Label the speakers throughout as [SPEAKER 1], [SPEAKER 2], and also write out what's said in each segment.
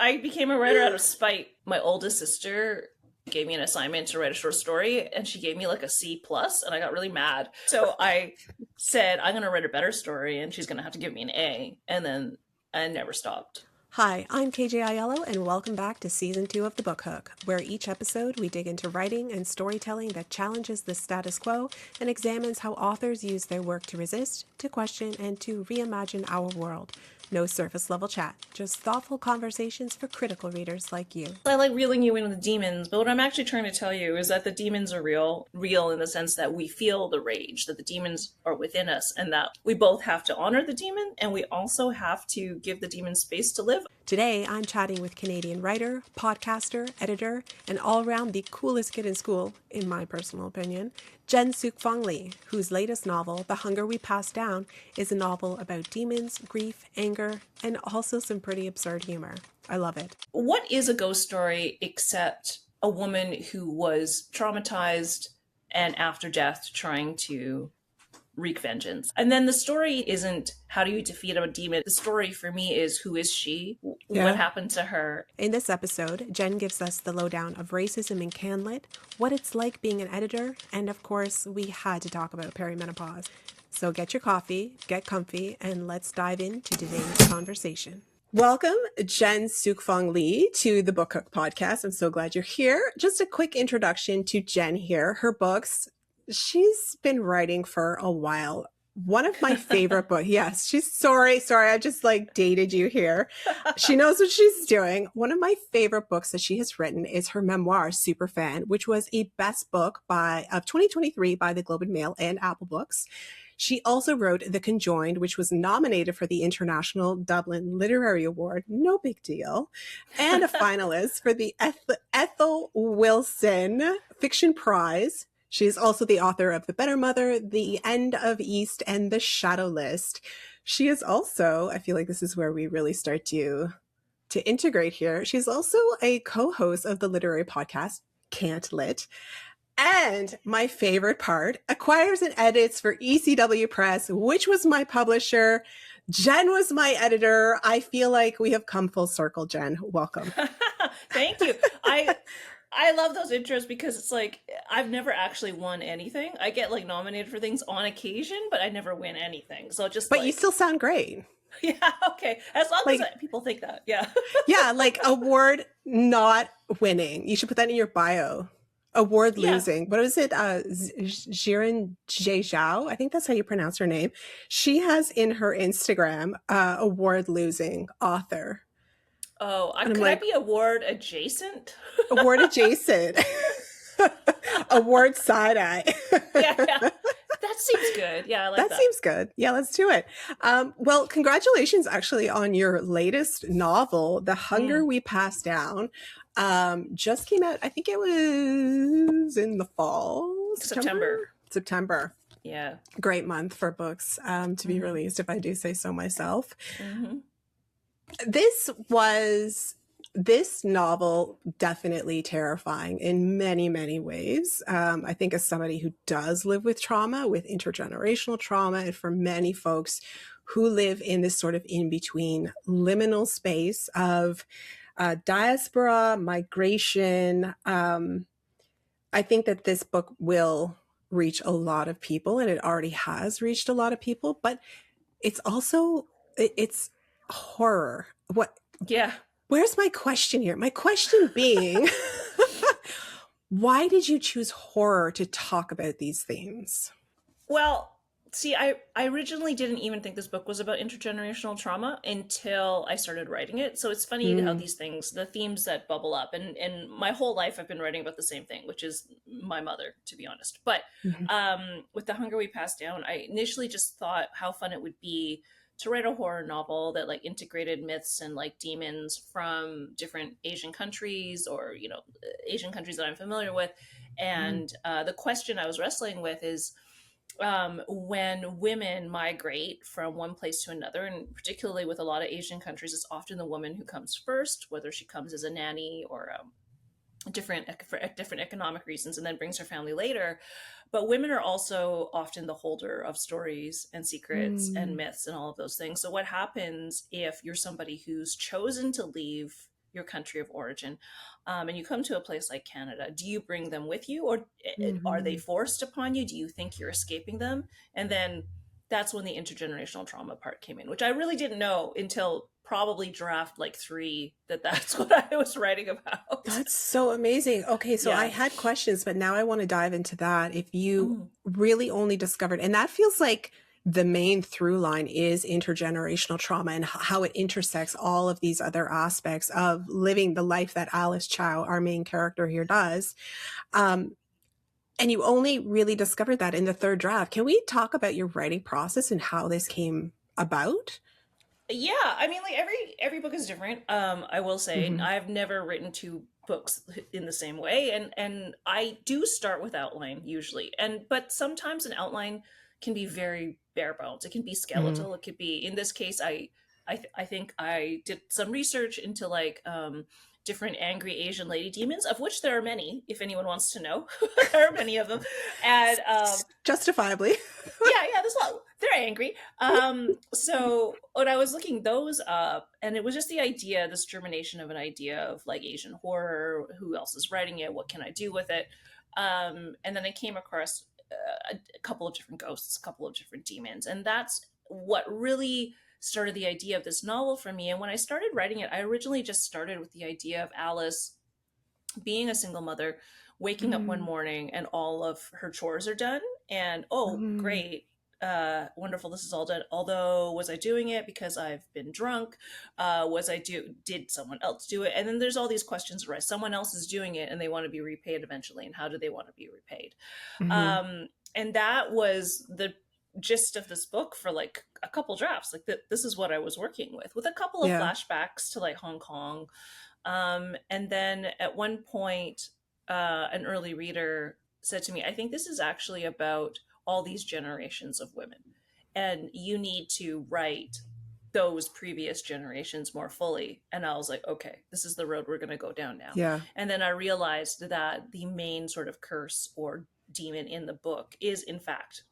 [SPEAKER 1] I became a writer out of spite. My oldest sister gave me an assignment to write a short story, and she gave me like a C plus, and I got really mad. So I said, I'm going to write a better story, and she's going to have to give me an A. And then I never stopped.
[SPEAKER 2] Hi, I'm KJ Aiello, and welcome back to Season 2 of The Book Hook, where each episode we dig into writing and storytelling that challenges the status quo and examines how authors use their work to resist, to question, and to reimagine our world. No surface level chat, just thoughtful conversations for critical readers like you.
[SPEAKER 1] I like reeling you into the demons, but what I'm actually trying to tell you is that the demons are real in the sense that we feel the rage, that the demons are within us, and that we both have to honor the demon, and we also have to give the demon space to live.
[SPEAKER 2] Today, I'm chatting with Canadian writer, podcaster, editor, and all-around the coolest kid in school, in my personal opinion, Jen Sookfong Lee, whose latest novel, The Hunger We Pass Down, is a novel about demons, grief, anger, and also some pretty absurd humor. I love it.
[SPEAKER 1] What is a ghost story except a woman who was traumatized and after death trying to wreak vengeance? And then the story isn't how do you defeat a demon. The story for me is who is she? What happened to her?
[SPEAKER 2] In this episode, Jen gives us the lowdown of racism in CanLit, what it's like being an editor, and of course, we had to talk about perimenopause. So get your coffee, get comfy, and let's dive into today's conversation. Welcome, Jen Sookfong Lee, to the Book Hook podcast. I'm so glad you're here. Just a quick introduction to Jen here. Her books, she's been writing for a while. One of my favorite books. Yes, she's sorry. I just like dated you here. She knows what she's doing. One of my favorite books that she has written is her memoir, Superfan, which was a best book of 2023 by the Globe and Mail and Apple Books. She also wrote The Conjoined, which was nominated for the International Dublin Literary Award. No big deal. And a finalist for the Ethel Wilson Fiction Prize. She is also the author of The Better Mother, The End of East, and The Shadow List. She is also, I feel like this is where we really start to integrate here. She's also a co-host of the literary podcast, Can't Lit. And my favorite part, acquires and edits for ECW Press, which was my publisher. Jen was my editor. I feel like we have come full circle, Jen. Welcome.
[SPEAKER 1] Thank you. I love those intros because it's like I've never actually won anything. I get like nominated for things on occasion, but I never win anything. So
[SPEAKER 2] But you still sound great.
[SPEAKER 1] Yeah, okay. As long as people think that. Yeah.
[SPEAKER 2] Yeah, like award not winning. You should put that in your bio. Award losing. What is it? Jiren Zhao. I think that's how you pronounce her name. She has in her Instagram award losing author.
[SPEAKER 1] Oh, could I be award adjacent?
[SPEAKER 2] Award adjacent. Award side eye.
[SPEAKER 1] Yeah. That seems good. Yeah, I like that.
[SPEAKER 2] That seems good. Yeah, let's do it. Well, congratulations actually on your latest novel, The Hunger We Pass Down. Just came out, I think it was in the fall. September.
[SPEAKER 1] Yeah.
[SPEAKER 2] Great month for books to be released, if I do say so myself.
[SPEAKER 1] Mm-hmm.
[SPEAKER 2] This novel definitely terrifying in many, many ways. I think as somebody who does live with trauma, with intergenerational trauma, and for many folks who live in this sort of in-between liminal space of diaspora, migration, I think that this book will reach a lot of people, and it already has reached a lot of people, but it's also, it's horror. What?
[SPEAKER 1] Yeah.
[SPEAKER 2] Where's my question here? My question being, why did you choose horror to talk about these themes?
[SPEAKER 1] Well, see, I originally didn't even think this book was about intergenerational trauma until I started writing it. So it's funny how these things, the themes that bubble up, and my whole life I've been writing about the same thing, which is my mother, to be honest. But with The Hunger We Pass Down, I initially just thought how fun it would be to write a horror novel that like integrated myths and like demons from different Asian countries, or, you know, Asian countries that I'm familiar with. And the question I was wrestling with is, when women migrate from one place to another, and particularly with a lot of Asian countries, it's often the woman who comes first, whether she comes as a nanny or different economic reasons, and then brings her family later. But women are also often the holder of stories and secrets and myths and all of those things. So what happens if you're somebody who's chosen to leave your country of origin, and you come to a place like Canada, do you bring them with you, or are they
[SPEAKER 2] Hmm.
[SPEAKER 1] forced upon you? Do you think you're escaping them? And then that's when the intergenerational trauma part came in, which I really didn't know until probably draft like 3 that that's what I was writing about.
[SPEAKER 2] That's so amazing. Okay, so I
[SPEAKER 1] Yeah.
[SPEAKER 2] had questions, but now I want to dive into that. If you
[SPEAKER 1] Mm.
[SPEAKER 2] really only discovered, and that feels like the main through line is intergenerational trauma and how it intersects all of these other aspects of living the life that Alice Chow, our main character here, does. Um, and you only really discovered that in the third draft. Can we talk about your writing process and how this came about?
[SPEAKER 1] Yeah, I mean, like every book is different. I will say
[SPEAKER 2] Hmm.
[SPEAKER 1] I've never written 2 books in the same way, and I do start with outline usually, and but sometimes an outline can be very bare bones. It can be
[SPEAKER 2] Hmm.
[SPEAKER 1] skeletal. It could be, in this case, I think I did some research into like different angry Asian lady demons, of which there are many. If anyone wants to know, there are many of them, and
[SPEAKER 2] Justifiably.
[SPEAKER 1] yeah, there's a lot. They're angry. So when I was looking those up, and it was just the idea, this germination of an idea of like Asian horror. Who else is writing it? What can I do with it? And then I came across a couple of different ghosts, a couple of different demons, and that's what really started the idea of this novel for me. And when I started writing it, I originally just started with the idea of Alice being a single mother, waking up one
[SPEAKER 2] Mm,
[SPEAKER 1] morning and all of her chores are done, and oh
[SPEAKER 2] mm,
[SPEAKER 1] great, wonderful, this is all done. Although, was I doing it because I've been drunk? Was I do Did someone else do it? And then there's all these questions arise. Someone else is doing it and they want to be repaid eventually, and how do they want to be repaid?
[SPEAKER 2] mhm.
[SPEAKER 1] And that was the gist of this book for like a couple drafts. Like this is what I was working with a couple of
[SPEAKER 2] Yeah.
[SPEAKER 1] flashbacks to like Hong Kong. And then at one point, an early reader said to me, I think this is actually about all these generations of women. And you need to write those previous generations more fully. And I was like, okay, this is the road we're going to go down now.
[SPEAKER 2] Yeah.
[SPEAKER 1] And then I realized that the main sort of curse or demon in the book is, in fact,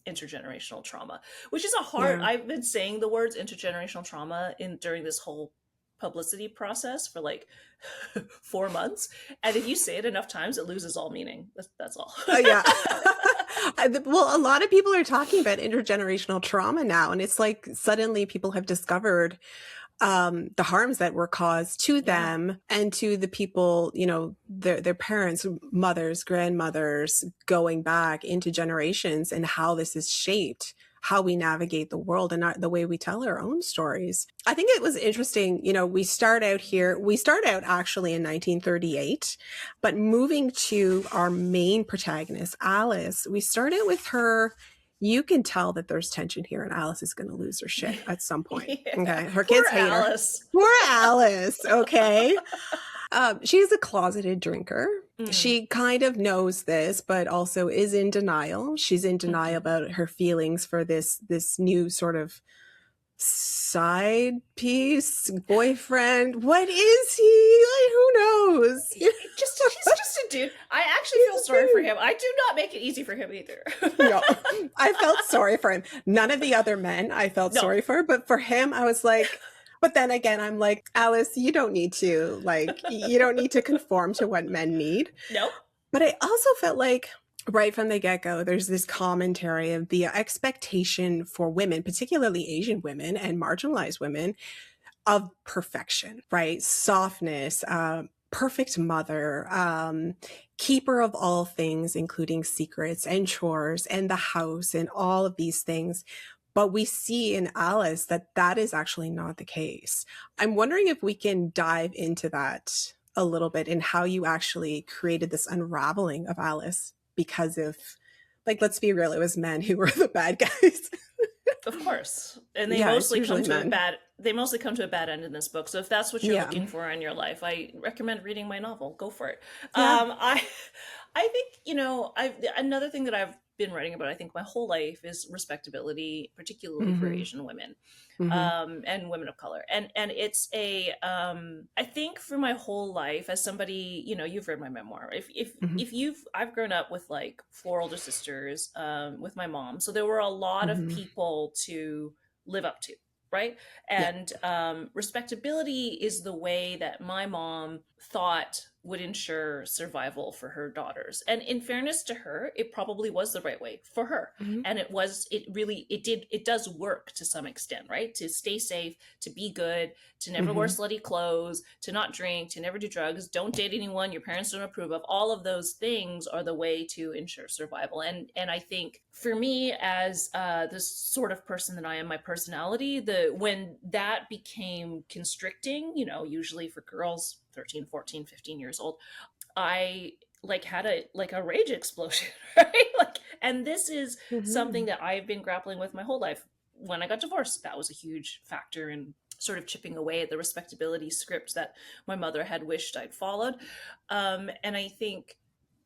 [SPEAKER 1] intergenerational trauma, which is a hard,
[SPEAKER 2] Yeah.
[SPEAKER 1] I've been saying the words intergenerational trauma in during this whole publicity process for like 4 months, and if you say it enough times it loses all meaning. That's all.
[SPEAKER 2] Yeah. Well, a lot of people are talking about intergenerational trauma now, and it's like suddenly people have discovered the harms that were caused to
[SPEAKER 1] Yeah.
[SPEAKER 2] them and to the people, their parents, mothers, grandmothers, going back into generations, and how this has shaped how we navigate the world and the way we tell our own stories. I think it was interesting, we start out actually in 1938, but moving to our main protagonist, Alice, we start out with her. You can tell that there's tension here, and Alice is going to lose her shit at some point.
[SPEAKER 1] Yeah,
[SPEAKER 2] Okay. Her
[SPEAKER 1] poor
[SPEAKER 2] kids hate her.
[SPEAKER 1] Alice.
[SPEAKER 2] Poor Alice. Okay. She's a closeted drinker.
[SPEAKER 1] Mm.
[SPEAKER 2] She kind of knows this, but also is in denial. She's in denial
[SPEAKER 1] Hmm.
[SPEAKER 2] about her feelings for this new sort of side piece boyfriend. What is he? Like, who knows?
[SPEAKER 1] Just he's just a dude. I actually
[SPEAKER 2] He's
[SPEAKER 1] feel
[SPEAKER 2] a
[SPEAKER 1] sorry for
[SPEAKER 2] dude.
[SPEAKER 1] him. I do not make it easy for him either.
[SPEAKER 2] No, I felt sorry for him. None of the other men I felt
[SPEAKER 1] No.
[SPEAKER 2] sorry for, but for him, I was like, but then again, I'm like, Alice, you don't need to conform to what men need.
[SPEAKER 1] No.
[SPEAKER 2] But I also felt like right from the get go, there's this commentary of the expectation for women, particularly Asian women and marginalized women, of perfection, right? Softness, perfect mother, keeper of all things, including secrets and chores and the house and all of these things. But we see in Alice that that is actually not the case. I'm wondering if we can dive into that a little bit and how you actually created this unraveling of Alice because of, like, let's be real, it was men who were the bad guys.
[SPEAKER 1] Of course. And
[SPEAKER 2] Yeah, it's usually men.
[SPEAKER 1] they mostly come to a bad end in this book. So if that's what you're
[SPEAKER 2] Yeah.
[SPEAKER 1] looking for in your life, I recommend reading my novel. Go for it.
[SPEAKER 2] Yeah.
[SPEAKER 1] I think, I another thing that I've been writing about, I think my whole life, is respectability, particularly for
[SPEAKER 2] Hmm.
[SPEAKER 1] Asian women,
[SPEAKER 2] Hmm.
[SPEAKER 1] and women of color. And it's I think for my whole life, as somebody, you've read my memoir.
[SPEAKER 2] Hmm.
[SPEAKER 1] If I've grown up with like 4 older sisters, with my mom, so there were a lot of
[SPEAKER 2] Hmm.
[SPEAKER 1] people to live up to. right?
[SPEAKER 2] Yeah.
[SPEAKER 1] And respectability is the way that my mom thought would ensure survival for her daughters. And in fairness to her, it probably was the right way for her.
[SPEAKER 2] Hmm.
[SPEAKER 1] And it does work to some extent, right? To stay safe, to be good, to never wear
[SPEAKER 2] Hmm.
[SPEAKER 1] slutty clothes, to not drink, to never do drugs, don't date anyone your parents don't approve of. All of those things are the way to ensure survival. And I think for me, as this sort of person that I am, my personality, the when that became constricting, usually for girls 13, 14, 15 years old, I like had a rage explosion, right? Like, and this is something
[SPEAKER 2] Hmm.
[SPEAKER 1] that I've been grappling with my whole life. When I got divorced, that was a huge factor in sort of chipping away at the respectability script that my mother had wished I'd followed. And I think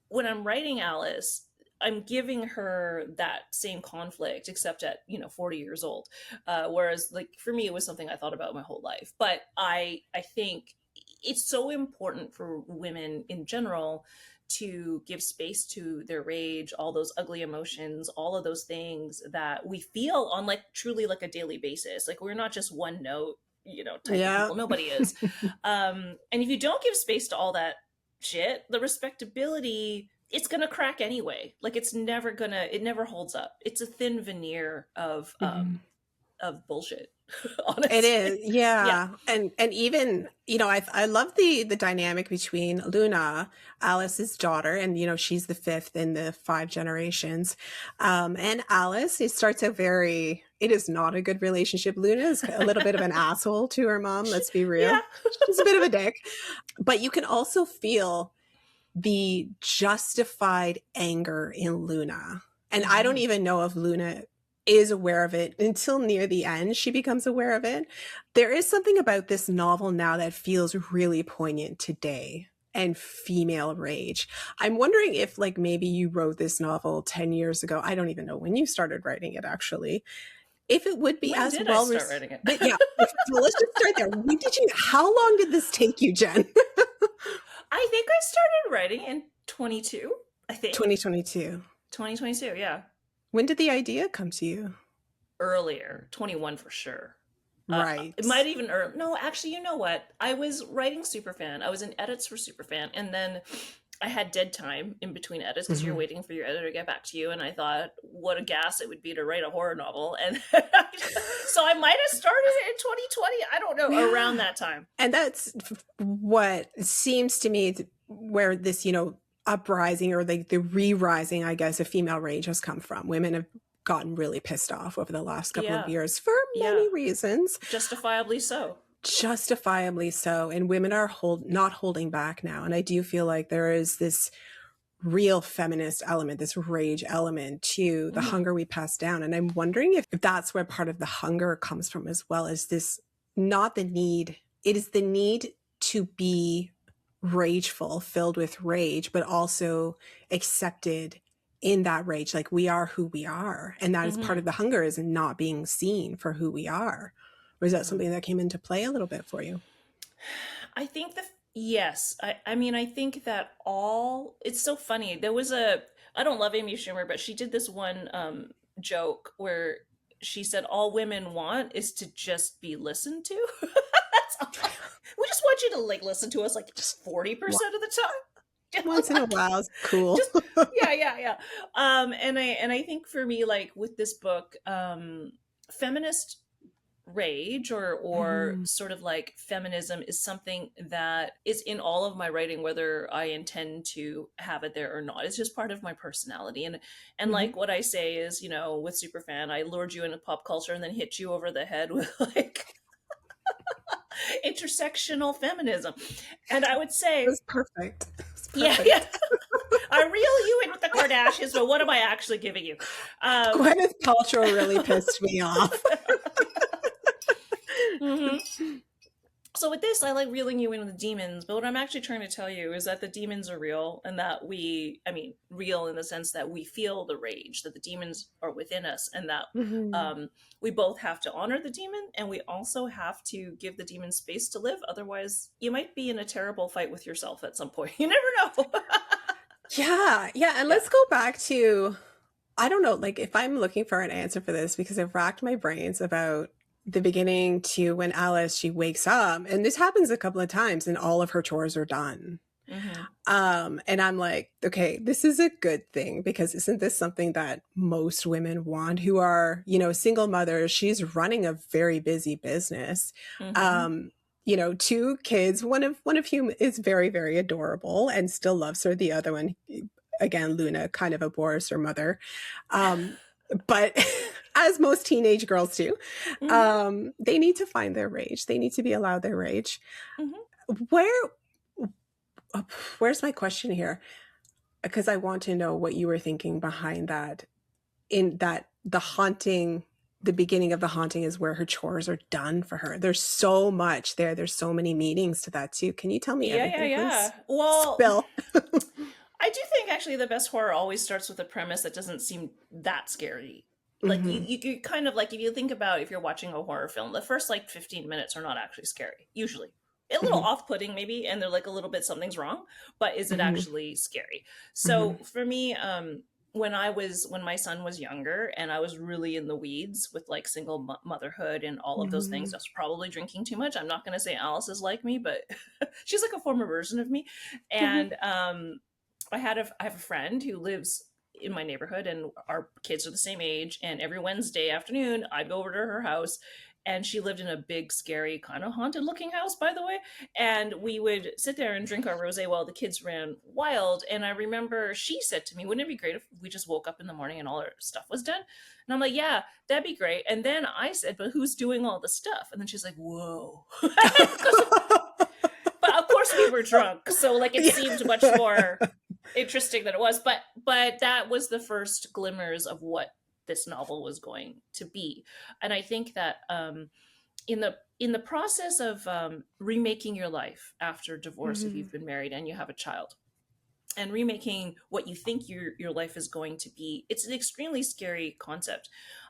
[SPEAKER 1] when I'm writing Alice, I'm giving her that same conflict, except at 40 years old. Whereas, like, for me, it was something I thought about my whole life. But I think it's so important for women in general to give space to their rage, all those ugly emotions, all of those things that we feel on, like, truly like a daily basis. Like, we're not just one note, type of
[SPEAKER 2] Yeah.
[SPEAKER 1] people. Nobody is. And if you don't give space to all that shit, the respectability, it's gonna crack anyway. Like, it never holds up. It's a thin veneer
[SPEAKER 2] Mhm.
[SPEAKER 1] of bullshit,
[SPEAKER 2] It is,
[SPEAKER 1] honestly. Yeah.
[SPEAKER 2] yeah, and even I love the dynamic between Luna, Alice's daughter, and she's the fifth in the five generations, and Alice. It starts out very. It is not a good relationship. Luna is a little bit of an asshole to her mom. Let's be
[SPEAKER 1] Yeah.
[SPEAKER 2] real. She's a bit of a dick, but you can also feel the justified anger in Luna. And I don't
[SPEAKER 1] Hmm.
[SPEAKER 2] even know if Luna is aware of it until near the end. She becomes aware of it. There is something about this novel now that feels really poignant today and female rage. I'm wondering if, like, maybe you wrote this novel 10 years ago. I don't even know when you started writing it, actually. If it would be
[SPEAKER 1] When
[SPEAKER 2] as
[SPEAKER 1] did I
[SPEAKER 2] well
[SPEAKER 1] start writing it?
[SPEAKER 2] but yeah, well, let's just start there. When did you, how long did this take you, Jen?
[SPEAKER 1] I think I started writing in 22. I think
[SPEAKER 2] 2022.
[SPEAKER 1] 2022. Yeah,
[SPEAKER 2] When did the idea come to you?
[SPEAKER 1] earlier 21 for sure. It
[SPEAKER 2] Right.
[SPEAKER 1] might even no, actually, you know what? I was writing Superfan. I was in edits for Superfan, and then I had dead time in between edits because you're
[SPEAKER 2] Hmm.
[SPEAKER 1] waiting for your editor to get back to you. And I thought, what a gas it would be to write a horror novel. And so I might have started it in 2020. I don't know, around
[SPEAKER 2] Yeah.
[SPEAKER 1] that time.
[SPEAKER 2] And that's what seems to me where this, uprising or the re-rising, I guess, of female rage has come from. Women have gotten really pissed off over the last couple of
[SPEAKER 1] Yeah,
[SPEAKER 2] years for
[SPEAKER 1] yeah,
[SPEAKER 2] many reasons,
[SPEAKER 1] justifiably so.
[SPEAKER 2] justifiably so. And women are not holding back now. And I do feel like there is this real feminist element, this rage element to the
[SPEAKER 1] Hmm.
[SPEAKER 2] hunger we pass down. And I'm wondering if that's where part of the hunger comes from as well, as this, not the need, it is the need to be rageful, filled with rage, but also accepted in that rage. Like, we are who we are. And that is part of
[SPEAKER 1] Hmm.
[SPEAKER 2] the hunger, is not being seen for who we are. Or is that
[SPEAKER 1] Hmm.
[SPEAKER 2] something that came into play a little bit for you?
[SPEAKER 1] I think yes. I mean, I think that all, it's so funny. I don't love Amy Schumer, but she did this one joke where she said, all women want is to just be listened to. That's all. We just want you to, like, listen to us, like,
[SPEAKER 2] Just
[SPEAKER 1] 40% of the time.
[SPEAKER 2] once in a while, it's cool.
[SPEAKER 1] Just, yeah, yeah, yeah. And I think for me, like, with this book, feminist rage, or
[SPEAKER 2] Mhm.
[SPEAKER 1] sort of like feminism, is something that is in all of my writing, whether I intend to have it there or not. It's just part of my personality. And
[SPEAKER 2] Mhm.
[SPEAKER 1] like what I say is, with Superfan, I lured you into pop culture and then hit you over the head with, like, intersectional feminism. And I would
[SPEAKER 2] It
[SPEAKER 1] say,
[SPEAKER 2] was perfect. It was
[SPEAKER 1] yeah, yeah,
[SPEAKER 2] perfect.
[SPEAKER 1] I reel you in with the Kardashians, but what am I actually giving you? um
[SPEAKER 2] Gwyneth Paltrow really pissed me off.
[SPEAKER 1] mhm. So with this, I like reeling you in with the demons, but what I'm actually trying to tell you is that the demons are real, and that I mean, real in the sense that we feel the rage, that the demons are within us, and that
[SPEAKER 2] Mhm.
[SPEAKER 1] we both have to honor the demon, and we also have to give the demon space to live. Otherwise, you might be in a terrible fight with yourself at some point. You never know.
[SPEAKER 2] Yeah, yeah, and
[SPEAKER 1] Yeah.
[SPEAKER 2] let's go back to, I don't know, like, if I'm looking for an answer for this, because I've racked my brains about the beginning to when Alice, she wakes up, and this happens a couple of times, and all of her chores are done.
[SPEAKER 1] Mm-hmm.
[SPEAKER 2] And I'm like, okay, this is a good thing, because isn't this something that most women want who are, single mothers? She's running a very busy business.
[SPEAKER 1] Mm-hmm.
[SPEAKER 2] Um, two kids, one of whom is very, very adorable and still loves her. The other one, again, Luna, kind of abhors her mother. Um, but as most teenage girls do,
[SPEAKER 1] Mm-hmm.
[SPEAKER 2] they need to find their rage. They need to be allowed their rage.
[SPEAKER 1] Mm-hmm.
[SPEAKER 2] Where where's my question here? Because I want to know what you were thinking behind that. In that the beginning of the haunting is where her chores are done for her. There's so much there. There's so many meanings to that too. Can you tell me
[SPEAKER 1] Yeah, yeah,
[SPEAKER 2] everything,
[SPEAKER 1] yeah.
[SPEAKER 2] please?
[SPEAKER 1] Well,
[SPEAKER 2] Spill.
[SPEAKER 1] I do think actually the best horror always starts with a premise that doesn't seem that scary. Like
[SPEAKER 2] Mm-hmm.
[SPEAKER 1] you kind of like if you think about if you're watching a horror film, the first like 15 minutes are not actually scary, usually. A little
[SPEAKER 2] Mm-hmm.
[SPEAKER 1] off-putting maybe, and they're like a little bit something's wrong, but is it
[SPEAKER 2] Mm-hmm.
[SPEAKER 1] actually scary?
[SPEAKER 2] Mm-hmm.
[SPEAKER 1] So for me, when my son was younger and I was really in the weeds with like motherhood and all of those things, I was probably drinking too much. I'm not going to say Alice is like me, but she's like a former version of me.
[SPEAKER 2] Mm-hmm.
[SPEAKER 1] And I have a friend who lives in my neighborhood, and our kids are the same age. And every Wednesday afternoon, I'd go over to her house, and she lived in a big, scary, kind of haunted looking house, by the way. And we would sit there and drink our rosé while the kids ran wild. And I remember she said to me, "Wouldn't it be great if we just woke up in the morning and all our stuff was done?" And I'm like, "Yeah, that'd be great." And then I said, "But who's doing all the stuff?" And then she's like, "Whoa." But of course we were drunk, so like it seemed much more interesting than it was. But that was the first glimmers of what this novel was going to be. And I think that in the process of remaking your life after divorce, if
[SPEAKER 2] Mm-hmm.
[SPEAKER 1] you've been married and you have a child, and remaking what you think your life is going to be, it's an extremely scary concept.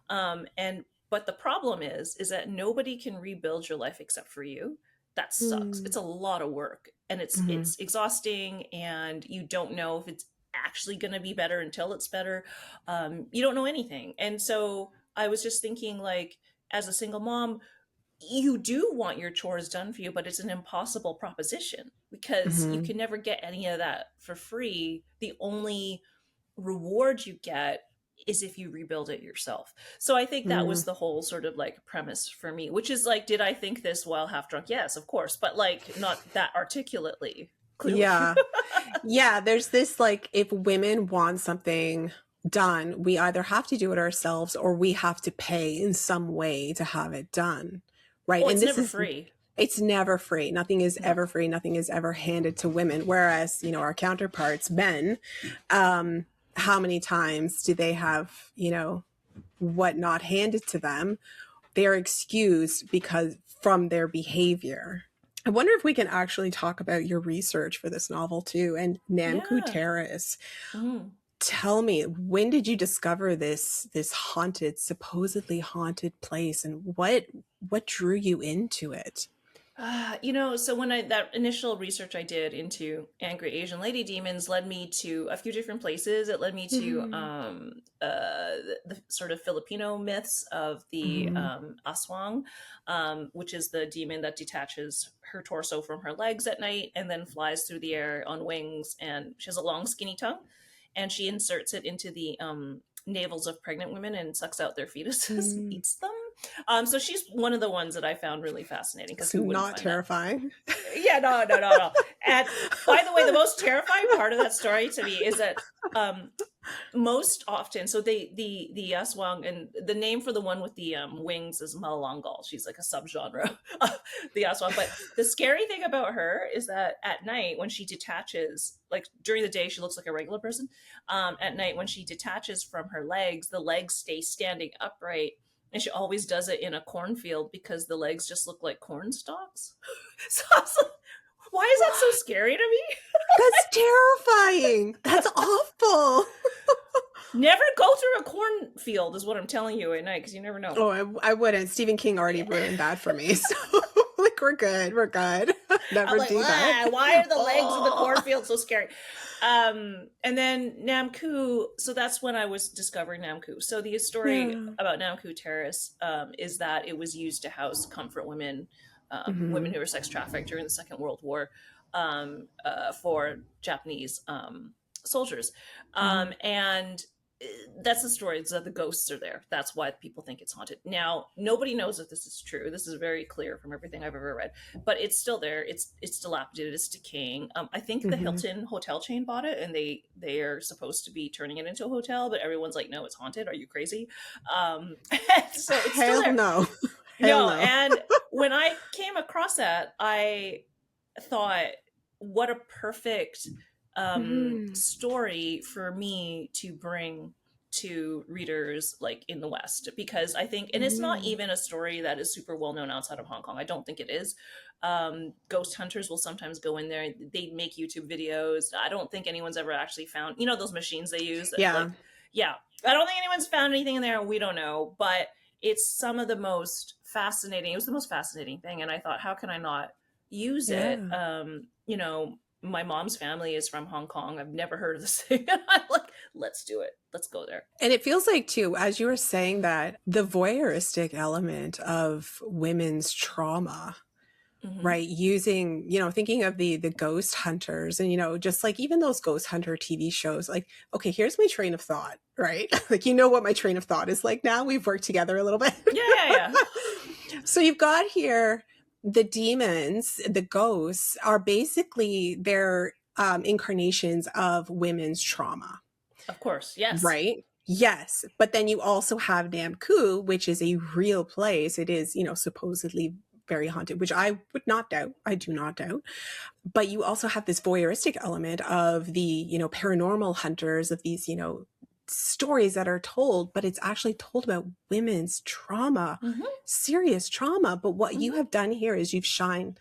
[SPEAKER 1] And but the problem is that nobody can rebuild your life except for you. That sucks.
[SPEAKER 2] Mm-hmm.
[SPEAKER 1] It's a lot of work, and
[SPEAKER 2] Mm-hmm.
[SPEAKER 1] it's exhausting, and you don't know if it's actually going to be better until it's better. You don't know anything. And so I was just thinking, like, as a single mom, you do want your chores done for you, but it's an impossible proposition because you
[SPEAKER 2] Mm-hmm.
[SPEAKER 1] can never get any of that for free. The only reward you get is if you rebuild it yourself. So I think that was the whole sort of like premise for me, which is like, did I think this while half drunk? Yes, of course, but like not that articulately, clearly.
[SPEAKER 2] Yeah. Yeah, there's this, like, if women want something done, we either have to do it ourselves or we have to pay in some way to have it done. Right.
[SPEAKER 1] Oh,
[SPEAKER 2] And
[SPEAKER 1] it's
[SPEAKER 2] this
[SPEAKER 1] never
[SPEAKER 2] is,
[SPEAKER 1] free.
[SPEAKER 2] it's never free. Nothing is
[SPEAKER 1] No.
[SPEAKER 2] ever free. Nothing is ever handed to women. Whereas, our counterparts, men, um, how many times do they have, what not handed to them? They're excused because from their behavior. I wonder if we can actually talk about your research for this novel too. And Namku
[SPEAKER 1] Yeah.
[SPEAKER 2] Terrace.
[SPEAKER 1] Mhm.
[SPEAKER 2] Tell me, when did you discover this supposedly haunted place, and what drew you into it?
[SPEAKER 1] So when that initial research I did into angry Asian lady demons led me to a few different places. It led me to
[SPEAKER 2] Mm-hmm.
[SPEAKER 1] the sort of Filipino myths of the
[SPEAKER 2] Mm-hmm.
[SPEAKER 1] aswang, which is the demon that detaches her torso from her legs at night and then flies through the air on wings. And she has a long, skinny tongue, and she inserts it into the navels of pregnant women and sucks out their fetuses,
[SPEAKER 2] Mm.
[SPEAKER 1] eats them. So she's one of the ones that I found really fascinating because
[SPEAKER 2] It's
[SPEAKER 1] who wouldn't
[SPEAKER 2] not
[SPEAKER 1] find that?
[SPEAKER 2] terrifying.
[SPEAKER 1] Yeah, no, no, no, no. And by the way, the most terrifying part of that story to me is that most often, so the Aswang, and the name for the one with the wings is Malalangal. She's like a subgenre of the Aswang. But the scary thing about her is that at night when she detaches, like during the day she looks like a regular person. At night when she detaches from her legs, the legs stay standing upright. And she always does it in a cornfield because the legs just look like corn stalks. So I was like, why is that so scary to me?
[SPEAKER 2] That's terrifying. That's awful.
[SPEAKER 1] Never go through a cornfield is what I'm telling you at night, because you never know.
[SPEAKER 2] Oh, I wouldn't. Stephen King already
[SPEAKER 1] Yeah.
[SPEAKER 2] ruined that for me. So like we're good. We're good.
[SPEAKER 1] I'm
[SPEAKER 2] Never
[SPEAKER 1] like,
[SPEAKER 2] do that.
[SPEAKER 1] why are the legs in the
[SPEAKER 2] Oh.
[SPEAKER 1] cornfield so scary? And then Namku. So that's when I was discovering Namku. So the story
[SPEAKER 2] Yeah.
[SPEAKER 1] about Namku Terrace is that it was used to house comfort women, women
[SPEAKER 2] Hmm.
[SPEAKER 1] who were sex trafficked during the Second World War, for Japanese soldiers,
[SPEAKER 2] Hmm.
[SPEAKER 1] and that's the story. It's that the ghosts are there. That's why people think it's haunted. Now, nobody knows if this is true. This is very clear from everything I've ever read, but it's still there. It's dilapidated. It's decaying. I think the
[SPEAKER 2] Hmm.
[SPEAKER 1] Hilton hotel chain bought it, and they are supposed to be turning it into a hotel, but everyone's like, no, it's haunted. Are you crazy? So it's still
[SPEAKER 2] Hell
[SPEAKER 1] there.
[SPEAKER 2] no. Hell
[SPEAKER 1] No,
[SPEAKER 2] no.
[SPEAKER 1] and when I came across that, I thought, what a perfect
[SPEAKER 2] Hmm.
[SPEAKER 1] story for me to bring to readers like in the West, because I think, and it's not
[SPEAKER 2] Hmm.
[SPEAKER 1] even a story that is super well known outside of Hong Kong. I don't think it is. Ghost hunters will sometimes go in there. They make YouTube videos. I don't think anyone's ever actually found, those machines they use that,
[SPEAKER 2] Yeah.
[SPEAKER 1] like, yeah, I don't think anyone's found anything in there. We don't know, but it's some of the most fascinating. It was the most fascinating thing, and I thought, how can I not use it?
[SPEAKER 2] Yeah.
[SPEAKER 1] My mom's family is from Hong Kong. I've never heard of this thing. I'm like, let's do it. Let's go there.
[SPEAKER 2] And it feels like, too, as you were saying that, the voyeuristic element of women's trauma,
[SPEAKER 1] Mm-hmm.
[SPEAKER 2] right? Using, thinking of the ghost hunters and, just like even those ghost hunter TV shows, like, okay, here's my train of thought, right? Like, what my train of thought is like now. We've worked together a little bit.
[SPEAKER 1] Yeah, yeah, yeah.
[SPEAKER 2] So you've got here the demons, the ghosts are basically their incarnations of women's trauma.
[SPEAKER 1] Of course, yes.
[SPEAKER 2] Right? Yes. But then you also have Namku, which is a real place. It is, supposedly very haunted, which I would not doubt. I do not doubt. But you also have this voyeuristic element of the, paranormal hunters, of these, stories that are told, but it's actually told about women's trauma,
[SPEAKER 1] Mm-hmm.
[SPEAKER 2] serious trauma. But what you
[SPEAKER 1] Mm-hmm.
[SPEAKER 2] have done here is you've shone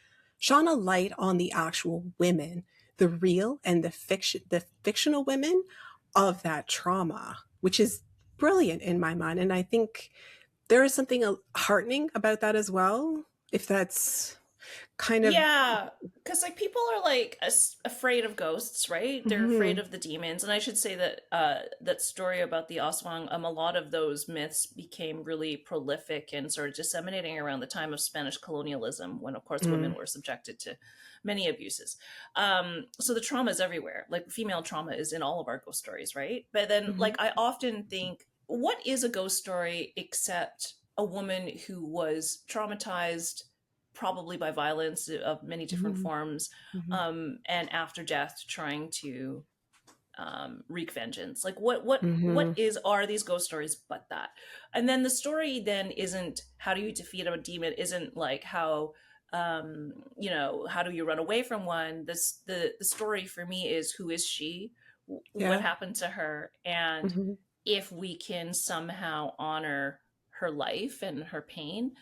[SPEAKER 2] a light on the actual women, the real and the fictional women of that trauma, which is brilliant in my mind. And I think there is something heartening about that as well. If that's kind of,
[SPEAKER 1] Yeah, because like people are like afraid of ghosts, right? They're afraid
[SPEAKER 2] mhm,
[SPEAKER 1] of the demons, and I should say that that story about the Oswang, a lot of those myths became really prolific and started disseminating around the time of Spanish colonialism, when of course women
[SPEAKER 2] mm,
[SPEAKER 1] were subjected to many abuses. So the trauma is everywhere. Like female trauma is in all of our ghost stories, right? But then, like,
[SPEAKER 2] mhm,
[SPEAKER 1] I often think, what is a ghost story except a woman who was traumatized, probably by violence of many different
[SPEAKER 2] mhm,
[SPEAKER 1] forms,
[SPEAKER 2] mhm,
[SPEAKER 1] and after death trying to wreak vengeance. Like, what
[SPEAKER 2] mhm.
[SPEAKER 1] is are these ghost stories but that? And then the story then isn't how do you defeat a demon, isn't like how do you run away from one. The story for me is, who is she, what
[SPEAKER 2] Yeah.
[SPEAKER 1] happened to her, and
[SPEAKER 2] Mhm.
[SPEAKER 1] if we can somehow honor her life and her pain,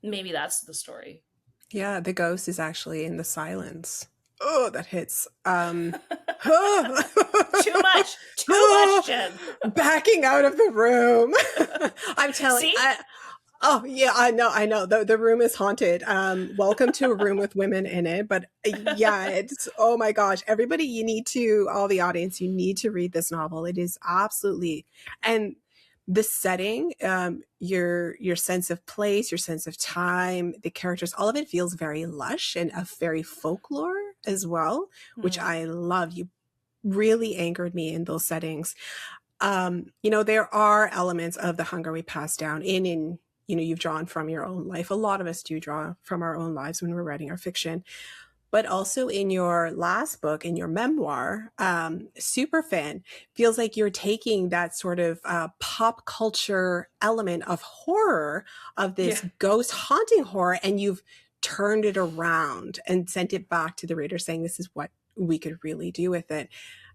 [SPEAKER 1] maybe that's the story.
[SPEAKER 2] Yeah, the ghost is actually in the silence. Oh, that hits.
[SPEAKER 1] Too much, Jen.
[SPEAKER 2] Backing out of the room. I'm telling
[SPEAKER 1] See?
[SPEAKER 2] I Oh yeah, I know. The room is haunted. Welcome to a room with women in it. But yeah, it's, oh my gosh. Everybody, all the audience, you need to read this novel. It is absolutely, and the setting, your sense of place, your sense of time, the characters, all of it feels very lush and a very folklore as well, which
[SPEAKER 1] Hmm.
[SPEAKER 2] I love. You really anchored me in those settings. There are elements of the hunger we pass down in, you've drawn from your own life. A lot of us do draw from our own lives when we're writing our fiction. But also in your last book, in your memoir, Superfan, feels like you're taking that sort of pop culture element of horror, of
[SPEAKER 1] Yeah.
[SPEAKER 2] this ghost haunting horror, and you've turned it around and sent it back to the reader saying, this is what we could really do with it,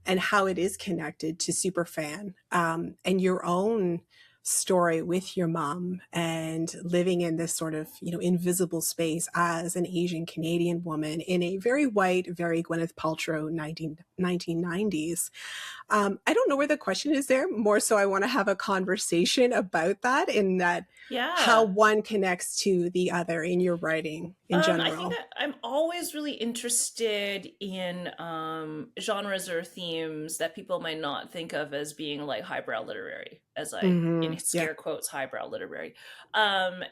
[SPEAKER 2] and how it is connected to Superfan, and your own story with your mom and living in this sort of, invisible space as an Asian Canadian woman in a very white, very Gwyneth Paltrow 1990s. I don't know where the question is there. More so, I want to have a conversation about that, in that how
[SPEAKER 1] Yeah.
[SPEAKER 2] one connects to the other in your writing in
[SPEAKER 1] I think
[SPEAKER 2] general.
[SPEAKER 1] that I'm always really interested in genres or themes that people might not think of as being like highbrow literary, as I in
[SPEAKER 2] Yeah.
[SPEAKER 1] scare quotes highbrow literary, um,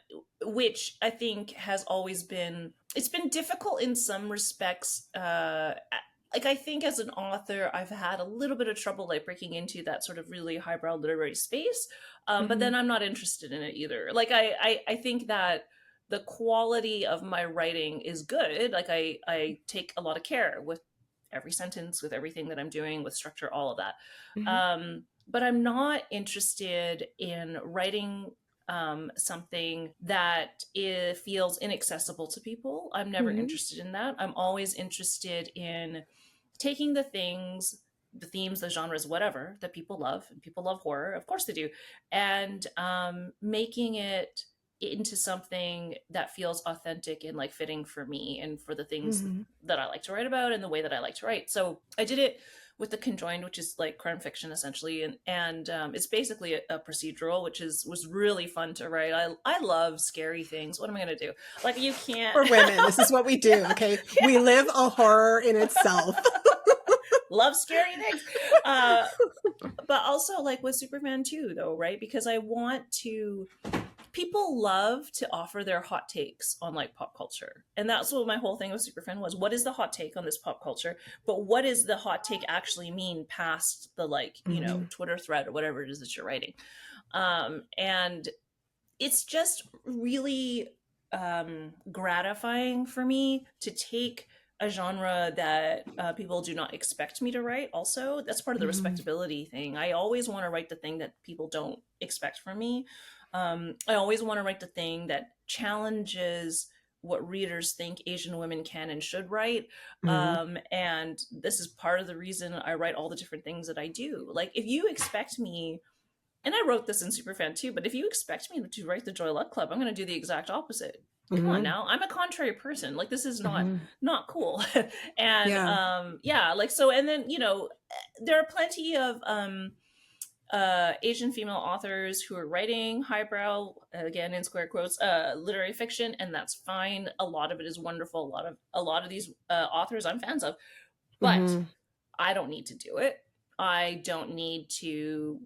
[SPEAKER 1] which I think has always been, it's been difficult in some respects. Like I think as an author, I've had a little bit of trouble like breaking into that sort of really highbrow literary space, but
[SPEAKER 2] Hmm.
[SPEAKER 1] then I'm not interested in it either. Like I think that the quality of my writing is good. Like I take a lot of care with every sentence, with everything that I'm doing, with structure, all of that.
[SPEAKER 2] Hmm.
[SPEAKER 1] But I'm not interested in writing something that feels inaccessible to people. I'm never
[SPEAKER 2] Hmm.
[SPEAKER 1] interested in that. I'm always interested in taking the themes, the genres, whatever that people love, and people love horror, of course they do, and making it into something that feels authentic and like fitting for me and for the things
[SPEAKER 2] Hmm.
[SPEAKER 1] that I like to write about and the way that I like to write. So I did it with The Conjoined, which is like crime fiction essentially, and it's basically a procedural, which was really fun to write. I love scary things. What am I gonna do? Like you can't.
[SPEAKER 2] For women, this is what we do.
[SPEAKER 1] Yeah,
[SPEAKER 2] Okay, we live a horror in itself.
[SPEAKER 1] love scary things. Uh, but also like with Superman too, though, right? Because I want to, people love to offer their hot takes on like pop culture, and that's what my whole thing with Superfan was. What is the hot take on this pop culture, but what does the hot take actually mean past the like,
[SPEAKER 2] Hmm.
[SPEAKER 1] Twitter thread or whatever it is that you're writing? And it's just really gratifying for me to take a genre that people do not expect me to write. Also, that's part of the
[SPEAKER 2] Hmm.
[SPEAKER 1] respectability thing. I always want to write the thing that people don't expect from me. I always want to write the thing that challenges what readers think Asian women can and should write.
[SPEAKER 2] Hmm.
[SPEAKER 1] And this is part of the reason I write all the different things that I do. Like, if you expect me, and I wrote this in Superfan too, but if you expect me to write the Joy Luck Club, I'm going to do the exact opposite. Come on
[SPEAKER 2] Hmm.
[SPEAKER 1] now, I'm a contrary person. Like this is
[SPEAKER 2] Hmm.
[SPEAKER 1] not cool. And
[SPEAKER 2] Yeah.
[SPEAKER 1] yeah, like so, and then there are plenty of Asian female authors who are writing highbrow, again in square quotes, literary fiction, and that's fine. A lot of it is wonderful. A lot of these authors I'm fans of, but
[SPEAKER 2] Hmm.
[SPEAKER 1] I don't need to do it. I don't need to,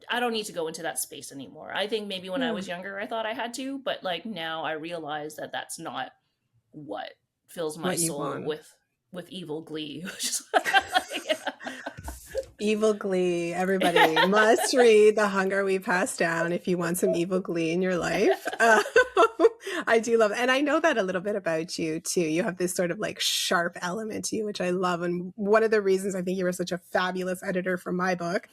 [SPEAKER 1] I don't need to go into that space anymore. I think maybe when I
[SPEAKER 2] Yeah.
[SPEAKER 1] was younger, I thought I had to, but like now I realize that that's not what fills my
[SPEAKER 2] What you
[SPEAKER 1] soul
[SPEAKER 2] want.
[SPEAKER 1] with evil glee.
[SPEAKER 2] Evil Glee. Everybody must read The Hunger We Pass Down if you want some evil glee in your life. I do love it. And I know that a little bit about you too. You have this sort of like sharp element to you, which I love. And one of the reasons I think you were such a fabulous editor for my book.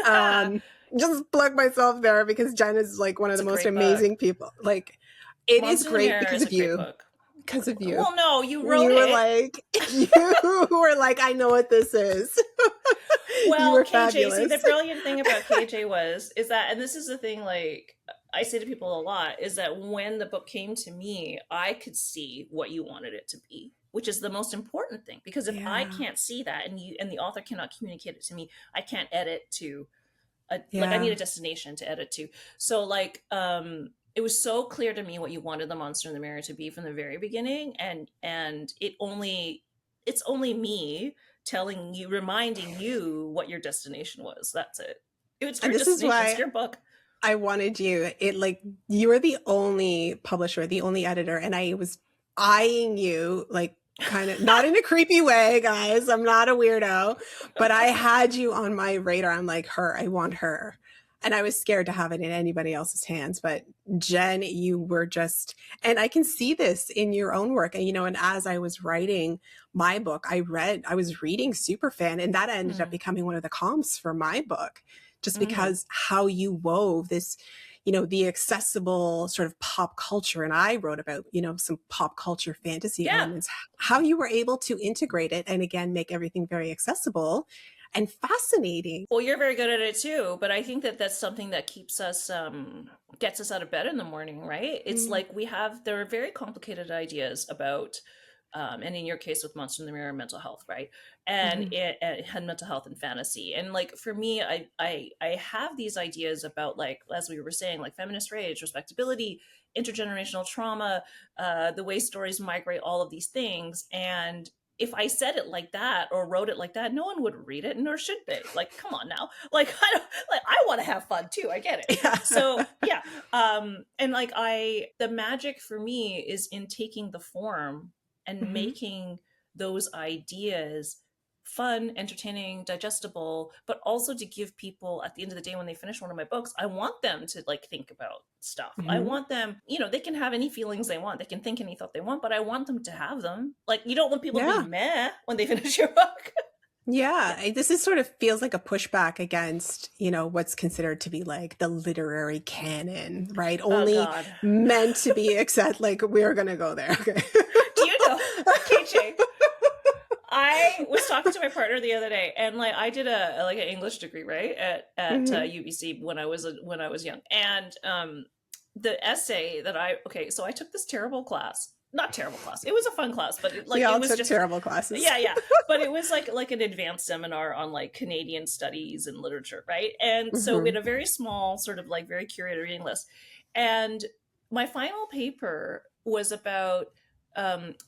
[SPEAKER 2] Um, just plug myself there because Jen is like one of
[SPEAKER 1] It's
[SPEAKER 2] the
[SPEAKER 1] a
[SPEAKER 2] most
[SPEAKER 1] great book.
[SPEAKER 2] amazing people. Like, it is
[SPEAKER 1] Monster in the
[SPEAKER 2] great
[SPEAKER 1] Mirror
[SPEAKER 2] because
[SPEAKER 1] is a
[SPEAKER 2] of
[SPEAKER 1] great
[SPEAKER 2] you.
[SPEAKER 1] book.
[SPEAKER 2] Because of you.
[SPEAKER 1] Well, no, you wrote
[SPEAKER 2] You were
[SPEAKER 1] it.
[SPEAKER 2] like, you were like, I know what this is. You
[SPEAKER 1] Well,
[SPEAKER 2] were
[SPEAKER 1] KJ, see, the
[SPEAKER 2] fabulous.
[SPEAKER 1] brilliant thing about KJ is that, and this is the thing, like, I say to people a lot, is that when the book came to me, I could see what you wanted it to be, which is the most important thing. Because if I
[SPEAKER 2] Yeah.
[SPEAKER 1] can't see that and the author cannot communicate it to me, I can't edit to like I need
[SPEAKER 2] Yeah.
[SPEAKER 1] a destination to edit to. So like it was so clear to me what you wanted the monster in the mirror to be from the very beginning, and it's only me telling you, reminding you what your destination was. That's it. It's
[SPEAKER 2] And
[SPEAKER 1] your
[SPEAKER 2] this is
[SPEAKER 1] destination, it's
[SPEAKER 2] why
[SPEAKER 1] your book.
[SPEAKER 2] I wanted you. It like you were the only publisher, the only editor, and I was eyeing you like kind of not in a creepy way, guys. I'm not a weirdo, but I had you on my radar. I'm like, her, I want her. And I was scared to have it in anybody else's hands. But Jen, you were just, and I can see this in your own work. And, and as I was writing my book, I was reading Superfan, and that ended up
[SPEAKER 1] Mm,
[SPEAKER 2] becoming one of the comps for my book, just
[SPEAKER 1] mm.
[SPEAKER 2] because how you wove this, the accessible sort of pop culture. And I wrote about, some pop culture fantasy
[SPEAKER 1] Yeah.
[SPEAKER 2] elements, how you were able to integrate it and again, make everything very accessible. and fascinating.
[SPEAKER 1] Well, you're very good at it too, but I think that that's something that keeps us, gets us out of bed in the morning, right? It's
[SPEAKER 2] Mm,
[SPEAKER 1] like there are very complicated ideas about, and in your case with Monster in the Mirror, mental health, right? And
[SPEAKER 2] mhm.
[SPEAKER 1] it had mental health and fantasy. And like for me, I have these ideas about, like, as we were saying, like feminist rage, respectability, intergenerational trauma, the way stories migrate, all of these things. And if I said it like that or wrote it like that, no one would read it, nor should they. Like, come on now. Like, I don't, like, I want to have fun too. I get it.
[SPEAKER 2] Yeah.
[SPEAKER 1] So yeah, and like the magic for me is in taking the form and
[SPEAKER 2] Mhm.
[SPEAKER 1] making those ideas fun, entertaining, digestible, but also to give people at the end of the day when they finish one of my books, I want them to like think about stuff. I
[SPEAKER 2] Mhm.
[SPEAKER 1] want them, they can have any feelings they want. They can think any thought they want, but I want them to have them. Like, you don't want people to be
[SPEAKER 2] Yeah.
[SPEAKER 1] meh when they finish your book.
[SPEAKER 2] Yeah,
[SPEAKER 1] Yeah.
[SPEAKER 2] this is sort of feels like a pushback against, what's considered to be like the literary canon, right?
[SPEAKER 1] Oh
[SPEAKER 2] Only
[SPEAKER 1] God.
[SPEAKER 2] meant to be accept like we're gonna go there. Okay.
[SPEAKER 1] Do you know, KJ? I was talking to my partner the other day, and like I did a like an English degree, right, at
[SPEAKER 2] Hmm.
[SPEAKER 1] UBC when I was young, and the essay that so I took this terrible class, not terrible class, it was a fun class, but
[SPEAKER 2] We
[SPEAKER 1] it
[SPEAKER 2] all
[SPEAKER 1] was
[SPEAKER 2] took
[SPEAKER 1] just,
[SPEAKER 2] terrible classes.
[SPEAKER 1] yeah, but it was like an advanced seminar on like Canadian studies and literature, right? And so we
[SPEAKER 2] Hmm.
[SPEAKER 1] had a very small sort of like very curated reading list, and my final paper was about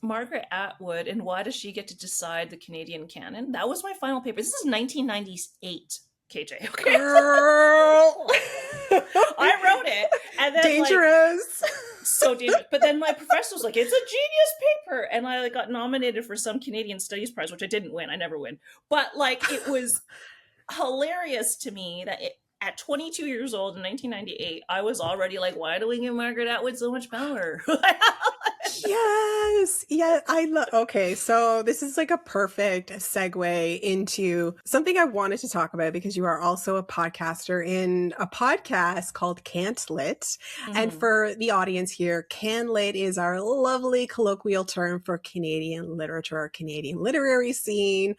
[SPEAKER 1] Margaret Atwood and why does she get to decide the Canadian canon. That was my final paper. This is 1998, KJ. Okay.
[SPEAKER 2] Girl.
[SPEAKER 1] I wrote it, and then like,
[SPEAKER 2] Dangerous.
[SPEAKER 1] so dangerous. But then my professor was like, "It's a genius paper," and I like, got nominated for some Canadian Studies Prize, which I didn't win. I never win. But like, it was hilarious to me that at 22 years old in 1998, I was already like, "Why do we give Margaret Atwood so much power?"
[SPEAKER 2] Yes. Yeah, I love. Okay, so this is like a perfect segue into something I wanted to talk about because you are also a podcaster in a podcast called Can't Lit. And
[SPEAKER 1] Mm-hmm.
[SPEAKER 2] for the audience here, Can Lit is our lovely colloquial term for Canadian literature or Canadian literary scene,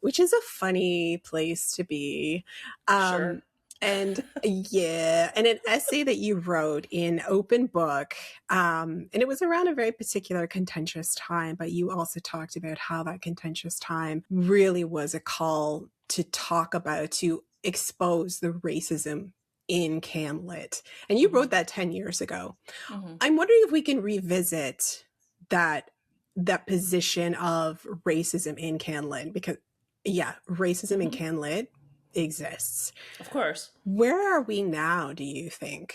[SPEAKER 2] which is a funny place to be.
[SPEAKER 1] Sure.
[SPEAKER 2] Um, and yeah, and an essay that you wrote in Open Book, and it was around a very particular contentious time, but you also talked about how that contentious time really was a call to talk about, to expose the racism in Camlet. And you
[SPEAKER 1] Mm-hmm.
[SPEAKER 2] wrote that 10 years ago.
[SPEAKER 1] Mm-hmm.
[SPEAKER 2] I'm wondering if we can revisit that that position of racism in Canlit, because yeah, racism in
[SPEAKER 1] Mm-hmm.
[SPEAKER 2] Canlit exists.
[SPEAKER 1] Of course.
[SPEAKER 2] Where are we now, do you think?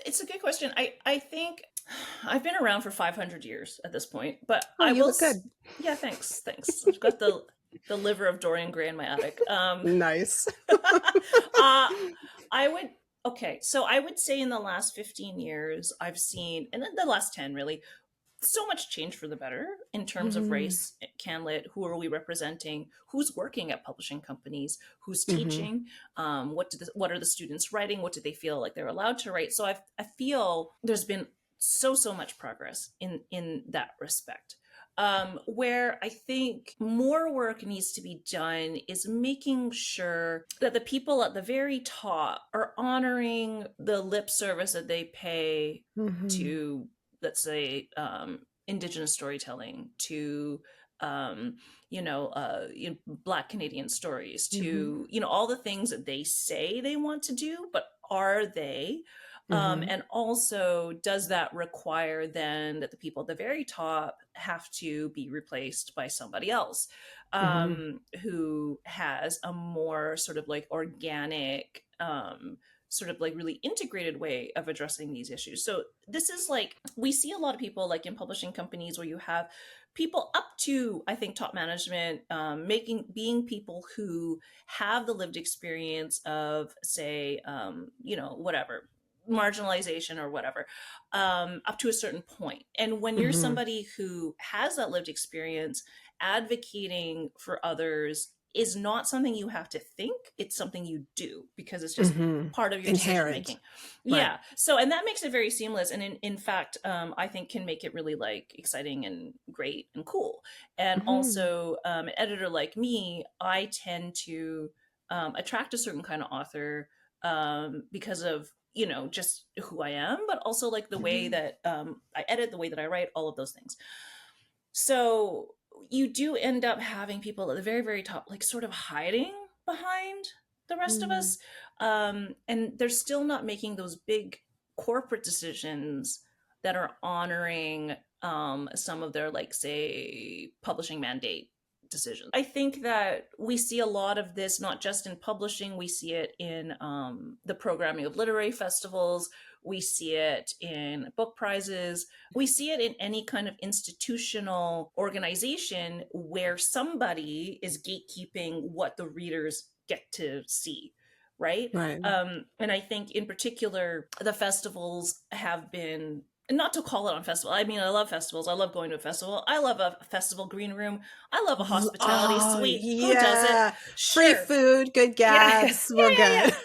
[SPEAKER 1] It's a good question. I think I've been around for 500 years at this point, but
[SPEAKER 2] Oh, you look good.
[SPEAKER 1] yeah, thanks. I've got the liver of Dorian Gray in my attic.
[SPEAKER 2] Nice.
[SPEAKER 1] I would Okay, so I would say in the last 15 years I've seen, and then the last 10 really, so much change for the better in terms of
[SPEAKER 2] Mhm.
[SPEAKER 1] race, Canlit, who are we representing, who's working at publishing companies, who's
[SPEAKER 2] Mhm.
[SPEAKER 1] teaching, what are the students writing, what do they feel like they're allowed to write. So I feel there's been so much progress in that respect. Where I think more work needs to be done is making sure that the people at the very top are honoring the lip service that they pay
[SPEAKER 2] Mhm.
[SPEAKER 1] to, let's say, indigenous storytelling, to Black Canadian stories,
[SPEAKER 2] Mhm.
[SPEAKER 1] to all the things that they say they want to do, but are they?
[SPEAKER 2] Mhm.
[SPEAKER 1] And also, does that require then that the people at the very top have to be replaced by somebody else,
[SPEAKER 2] Mhm.
[SPEAKER 1] who has a more sort of like organic, sort of like really integrated way of addressing these issues? So this is like, we see a lot of people like in publishing companies where you have people up to, I think, top management, being people who have the lived experience of, say, whatever, marginalization or whatever, up to a certain point. And when you're
[SPEAKER 2] Mhm.
[SPEAKER 1] somebody who has that lived experience advocating for others is not something you have to think, it's something you do because it's just
[SPEAKER 2] Hmm.
[SPEAKER 1] part of your decision
[SPEAKER 2] Inherent.
[SPEAKER 1] making.
[SPEAKER 2] Right.
[SPEAKER 1] Yeah, so and that makes it very seamless, and in fact, I think can make it really like exciting and great and cool. And
[SPEAKER 2] Hmm.
[SPEAKER 1] also, an editor like me, I tend to attract a certain kind of author because of, you know, just who I am, but also like the way
[SPEAKER 2] Hmm.
[SPEAKER 1] that I edit, the way that I write, all of those things. So you do end up having people at the very, very top, like sort of hiding behind the rest of
[SPEAKER 2] Hmm.
[SPEAKER 1] us. And they're still not making those big corporate decisions that are honoring some of their, like, say, publishing mandate decisions. I think that we see a lot of this not just in publishing, we see it in the programming of literary festivals, we see it in book prizes, we see it in any kind of institutional organization where somebody is gatekeeping what the readers get to see, right?
[SPEAKER 2] Right.
[SPEAKER 1] And I think in particular the festivals have been, not to call it on festival, I mean, I love festivals, I love going to a festival, I love a festival green room, I love a hospitality
[SPEAKER 2] Oh,
[SPEAKER 1] suite, who doesn't?
[SPEAKER 2] yeah. Free
[SPEAKER 1] Sure.
[SPEAKER 2] food, good
[SPEAKER 1] Yeah, yeah,
[SPEAKER 2] gas. Well,
[SPEAKER 1] yeah,
[SPEAKER 2] good.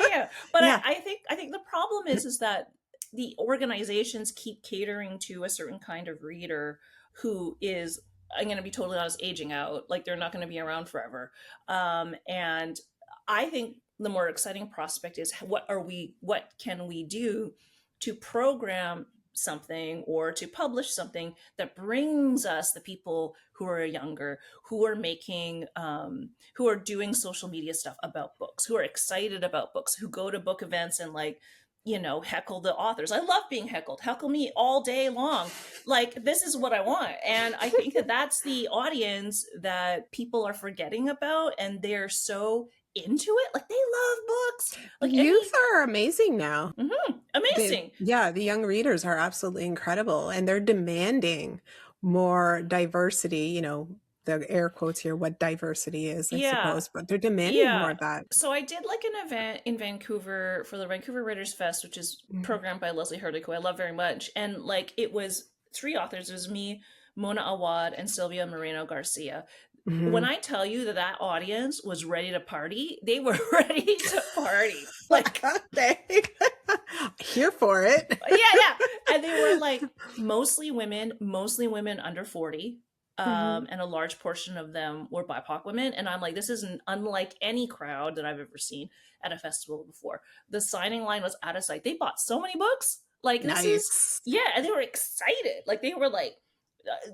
[SPEAKER 1] yeah. But
[SPEAKER 2] Yeah.
[SPEAKER 1] I think the problem is that the organizations keep catering to a certain kind of reader who is, I'm going to be totally honest, aging out. Like, they're not going to be around forever. And I think the more exciting prospect is, what can we do to program something or to publish something that brings us the people who are younger, who are making who are doing social media stuff about books, who are excited about books, who go to book events and, like, you know, heckle the authors. I love being heckled. Heckle me all day long. Like, this is what I want. And I think that that's the audience that people are forgetting about, and they're so into it. Like, they love books. Like, any
[SPEAKER 2] Youth are amazing now.
[SPEAKER 1] amazing.
[SPEAKER 2] The young readers are absolutely incredible, and they're demanding more diversity, the air quotes here, what diversity is, I
[SPEAKER 1] Yeah.
[SPEAKER 2] suppose, but they're demanding more
[SPEAKER 1] Yeah.
[SPEAKER 2] of that.
[SPEAKER 1] So I did like an event in Vancouver for the Vancouver Writers Fest, which is
[SPEAKER 2] Mhm.
[SPEAKER 1] programmed by Leslie Hurdig, who I love very much. And like, it was three authors. It was me, Mona Awad, and Sylvia Moreno Garcia. When
[SPEAKER 2] Mhm.
[SPEAKER 1] I tell you that that audience was ready to party, they were ready to party. Like,
[SPEAKER 2] They- Here for it.
[SPEAKER 1] yeah. And they were like mostly women under 40.
[SPEAKER 2] Mhm.
[SPEAKER 1] And a large portion of them were BIPOC women. And I'm like, this is unlike any crowd that I've ever seen at a festival before. The signing line was out of sight. They bought so many books. Like, this is,
[SPEAKER 2] Nice.
[SPEAKER 1] yeah. And they were excited. Like, they were like,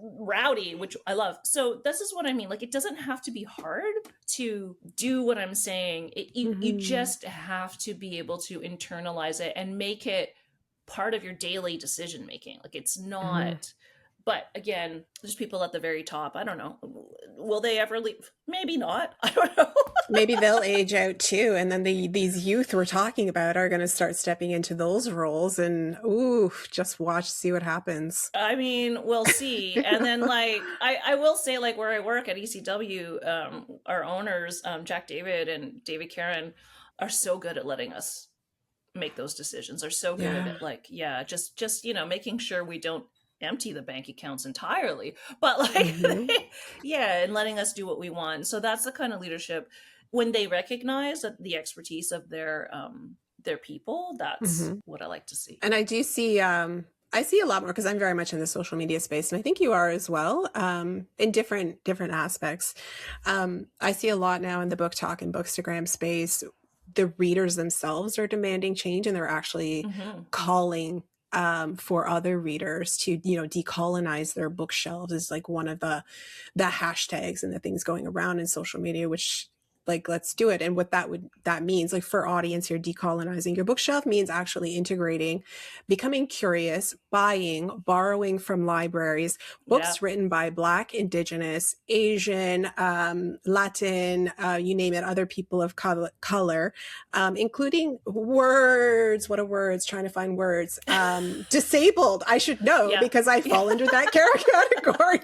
[SPEAKER 1] rowdy, which I love. So this is what I mean. Like, it doesn't have to be hard to do what I'm saying. You
[SPEAKER 2] Mhm.
[SPEAKER 1] just have to be able to internalize it and make it part of your daily decision making. Like, it's
[SPEAKER 2] Mhm.
[SPEAKER 1] not. But again, there's people at the very top. I don't know. Will they ever leave? Maybe not. I don't know.
[SPEAKER 2] Maybe they'll age out too, and then these youth we're talking about are going to start stepping into those roles, and ooh, just watch, see what happens.
[SPEAKER 1] I mean, we'll see. And then, like, I will say, like, where I work at ECW, our owners, Jack David and David Karen, are so good at letting us make those decisions. Are so good at
[SPEAKER 2] Yeah.
[SPEAKER 1] it. Like, yeah, just making sure we don't empty the bank accounts entirely, but like,
[SPEAKER 2] Hmm.
[SPEAKER 1] yeah, and letting us do what we want. So that's the kind of leadership, when they recognize that the expertise of their people. That's
[SPEAKER 2] Hmm.
[SPEAKER 1] what I like to see.
[SPEAKER 2] And I see a lot more because I'm very much in the social media space, and I think you are as well, in different aspects. I see a lot now in the book talk and bookstagram space. The readers themselves are demanding change, and they're actually
[SPEAKER 1] Hmm.
[SPEAKER 2] calling for other readers to, decolonize their bookshelves is like one of the hashtags and the things going around in social media, which, like, let's do it. And what that means, like, for audience here, decolonizing your bookshelf means actually integrating, becoming curious, buying, borrowing from libraries,
[SPEAKER 1] Yeah.
[SPEAKER 2] books written by Black, Indigenous, Asian, Latin, you name it, other people of color, including words. What are words? Trying to find words. Disabled, I should know
[SPEAKER 1] Yeah.
[SPEAKER 2] because I
[SPEAKER 1] Yeah.
[SPEAKER 2] fall under that category.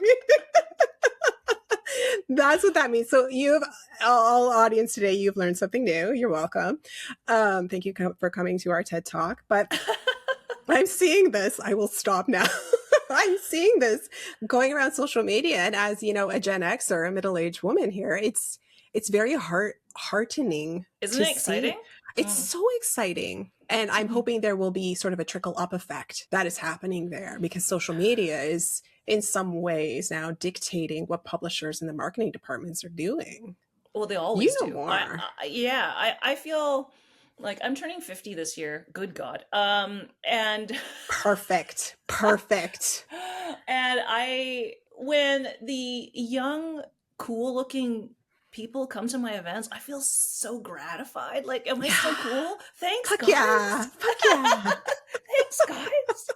[SPEAKER 2] That's what that means. So you've all audience today, you've learned something new. You're welcome. Thank you for coming to our TED Talk. But I'm seeing this. I will stop now. I'm seeing this going around social media, and as a Gen X or a middle-aged woman here, it's very heartening
[SPEAKER 1] Isn't
[SPEAKER 2] to
[SPEAKER 1] it
[SPEAKER 2] see.
[SPEAKER 1] exciting?
[SPEAKER 2] It's
[SPEAKER 1] Mm.
[SPEAKER 2] so exciting. And I'm
[SPEAKER 1] Mhm.
[SPEAKER 2] hoping there will be sort of a trickle up effect that is happening there, because social media is in some ways now dictating what publishers and the marketing departments are doing.
[SPEAKER 1] Well, they
[SPEAKER 2] You
[SPEAKER 1] always
[SPEAKER 2] know
[SPEAKER 1] do.
[SPEAKER 2] more.
[SPEAKER 1] Yeah, I feel like I'm turning 50 this year. Good God. And
[SPEAKER 2] Perfect. Perfect.
[SPEAKER 1] and when the young, cool looking people come to my events, I feel so gratified. Like, am I still
[SPEAKER 2] Yeah.
[SPEAKER 1] cool? Thanks,
[SPEAKER 2] Fuck yeah.
[SPEAKER 1] guys.
[SPEAKER 2] Fuck yeah.
[SPEAKER 1] Thanks, guys.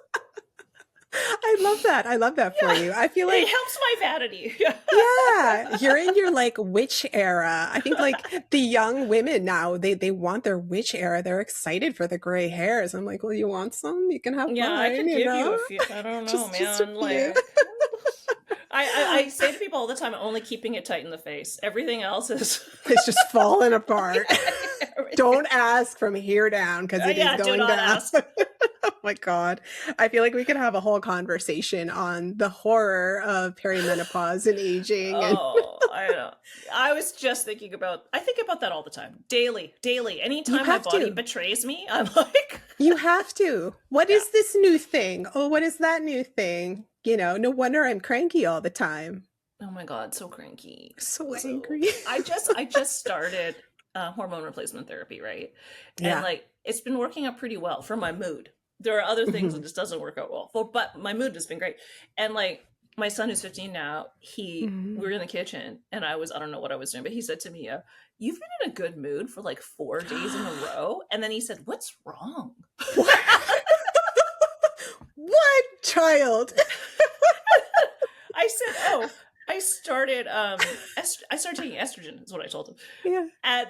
[SPEAKER 2] I love that. I love that for
[SPEAKER 1] Yeah,
[SPEAKER 2] you. I feel
[SPEAKER 1] it
[SPEAKER 2] like,
[SPEAKER 1] helps my vanity.
[SPEAKER 2] yeah, you're in your like witch era. I think like the young women now, they want their witch era. They're excited for the gray hairs. I'm like, well, you want some? You can have
[SPEAKER 1] Yeah, I
[SPEAKER 2] mine,
[SPEAKER 1] could
[SPEAKER 2] you
[SPEAKER 1] give you
[SPEAKER 2] know?
[SPEAKER 1] a few. I don't know,
[SPEAKER 2] Just a
[SPEAKER 1] man.
[SPEAKER 2] few.
[SPEAKER 1] Like, I say to people all the time, I'm only keeping it tight in the face. Everything else is.
[SPEAKER 2] It's just falling apart.
[SPEAKER 1] Everything.
[SPEAKER 2] Don't ask from here down because it is
[SPEAKER 1] Yeah, do
[SPEAKER 2] going
[SPEAKER 1] not
[SPEAKER 2] down.
[SPEAKER 1] ask.
[SPEAKER 2] Oh my God. I feel like we could have a whole conversation on the horror of perimenopause and aging. And
[SPEAKER 1] Oh, I know. I was just thinking about. I think about that all the time, daily, daily.
[SPEAKER 2] you
[SPEAKER 1] Anytime my
[SPEAKER 2] have
[SPEAKER 1] body
[SPEAKER 2] to.
[SPEAKER 1] betrays me, I'm like,
[SPEAKER 2] You have to. What
[SPEAKER 1] yeah.
[SPEAKER 2] is this new thing? Oh, what is that new thing? You know, no wonder I'm cranky all the time.
[SPEAKER 1] Oh my God, so cranky.
[SPEAKER 2] So
[SPEAKER 1] So
[SPEAKER 2] angry.
[SPEAKER 1] I just started hormone replacement therapy, right? And
[SPEAKER 2] Yeah.
[SPEAKER 1] like it's been working out pretty well for my mood. There are other things that
[SPEAKER 2] Mhm.
[SPEAKER 1] just doesn't work out well for, but my mood has been great. And like my son who's 15 now, we
[SPEAKER 2] Mhm.
[SPEAKER 1] were in the kitchen and I don't know what I was doing, but he said to me, "You've been in a good mood for like 4 days in a row." And then he said, "What's wrong?"
[SPEAKER 2] What? What child?
[SPEAKER 1] I said, "Oh, I started taking estrogen," is what I told him.
[SPEAKER 2] Yeah.
[SPEAKER 1] And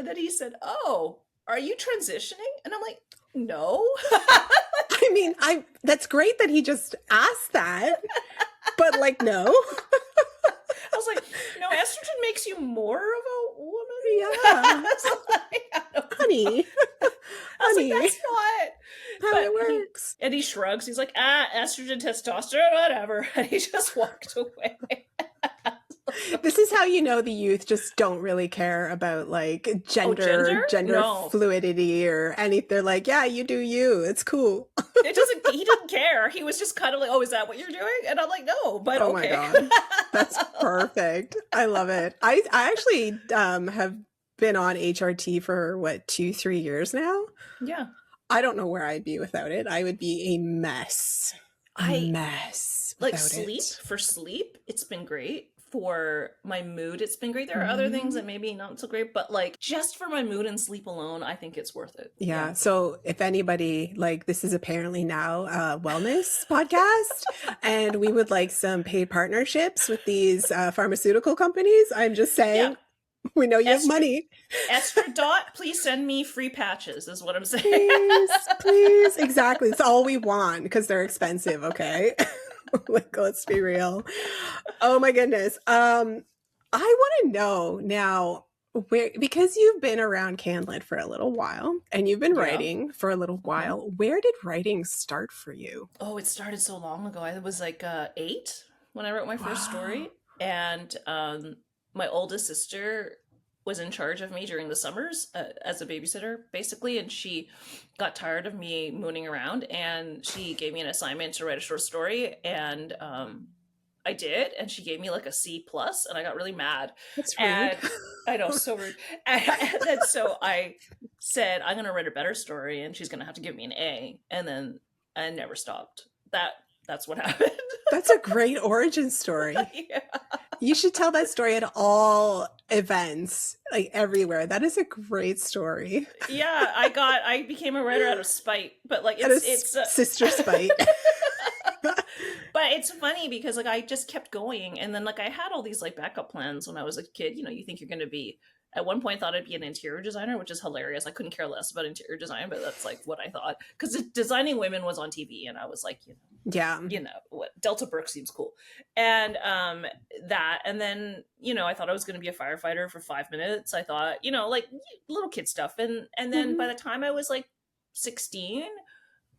[SPEAKER 1] then he said, "Oh, are you transitioning?" And I'm like, "No."
[SPEAKER 2] I mean, I that's great that he just asked that, but like no.
[SPEAKER 1] I was like, "No, estrogen makes you more of a woman."
[SPEAKER 2] Yeah.
[SPEAKER 1] I was like, "I don't know."
[SPEAKER 2] Honey.
[SPEAKER 1] I was like,
[SPEAKER 2] Honey,
[SPEAKER 1] "That's not."
[SPEAKER 2] how it
[SPEAKER 1] But
[SPEAKER 2] works.
[SPEAKER 1] he shrugs. He's like, estrogen, testosterone, whatever," and he just walked away.
[SPEAKER 2] This is how you know the youth just don't really care about like
[SPEAKER 1] Oh, gender?
[SPEAKER 2] gender
[SPEAKER 1] No,
[SPEAKER 2] fluidity or anything. They're like, yeah, you do you. It's cool.
[SPEAKER 1] it doesn't. He didn't care. He was just kind of like, "Oh, is that what you're doing?" And I'm like, "No, but
[SPEAKER 2] Oh my
[SPEAKER 1] okay."
[SPEAKER 2] God. That's perfect. I love it. I actually have been on HRT for what, 2, 3 years now.
[SPEAKER 1] Yeah.
[SPEAKER 2] I don't know where I'd be without it. I would be a
[SPEAKER 1] I
[SPEAKER 2] mess
[SPEAKER 1] like
[SPEAKER 2] without
[SPEAKER 1] sleep.
[SPEAKER 2] it.
[SPEAKER 1] For sleep, it's been great. For my mood, it's been great. There are other things
[SPEAKER 2] Mhm.
[SPEAKER 1] that maybe not so great, but like just for my mood and sleep alone, I think it's worth it. Yeah.
[SPEAKER 2] Yeah. So if anybody like this is apparently now a wellness podcast and we would like some paid partnerships with these pharmaceutical companies, I'm just
[SPEAKER 1] Yeah.
[SPEAKER 2] saying we know you have
[SPEAKER 1] Esther
[SPEAKER 2] money.
[SPEAKER 1] Esther Dot, please send me free patches, is what I'm saying.
[SPEAKER 2] Please, please. Exactly. It's all we want because they're expensive, okay? Like, let's be real. Oh my goodness. I want to know now where, because you've been around Canlit for a little while and you've been
[SPEAKER 1] Yeah.
[SPEAKER 2] writing for a little
[SPEAKER 1] Mhm.
[SPEAKER 2] while, where did writing start for you?
[SPEAKER 1] Oh, it started so long ago. I was like 8 when I wrote my first
[SPEAKER 2] Wow.
[SPEAKER 1] story, and my oldest sister was in charge of me during the summers as a babysitter, basically, and she got tired of me mooning around, and she gave me an assignment to write a short story, and I did, and she gave me like a C plus, and I got really mad,
[SPEAKER 2] That's rude.
[SPEAKER 1] and I know, so rude, and then so I said I'm gonna write a better story, and she's gonna have to give me an A, and then I never stopped. That's what happened.
[SPEAKER 2] That's a great origin story.
[SPEAKER 1] Yeah.
[SPEAKER 2] You should tell that story at all events, like everywhere. That is a great story.
[SPEAKER 1] Yeah, I became a writer out of spite, but like
[SPEAKER 2] That is sister spite.
[SPEAKER 1] but it's funny because like I just kept going, and then like I had all these like backup plans when I was a kid. You know, you think you're going to be, at one point thought I'd be an interior designer, which is hilarious. I couldn't care less about interior design, but that's like what I thought, because designing women was on TV, and I was like,
[SPEAKER 2] Yeah.
[SPEAKER 1] What, Delta Burke seems cool. And that, and then, I thought I was going to be a firefighter for 5 minutes. I thought, like little kid stuff. And then by
[SPEAKER 2] Mhm.
[SPEAKER 1] the time I was like 16,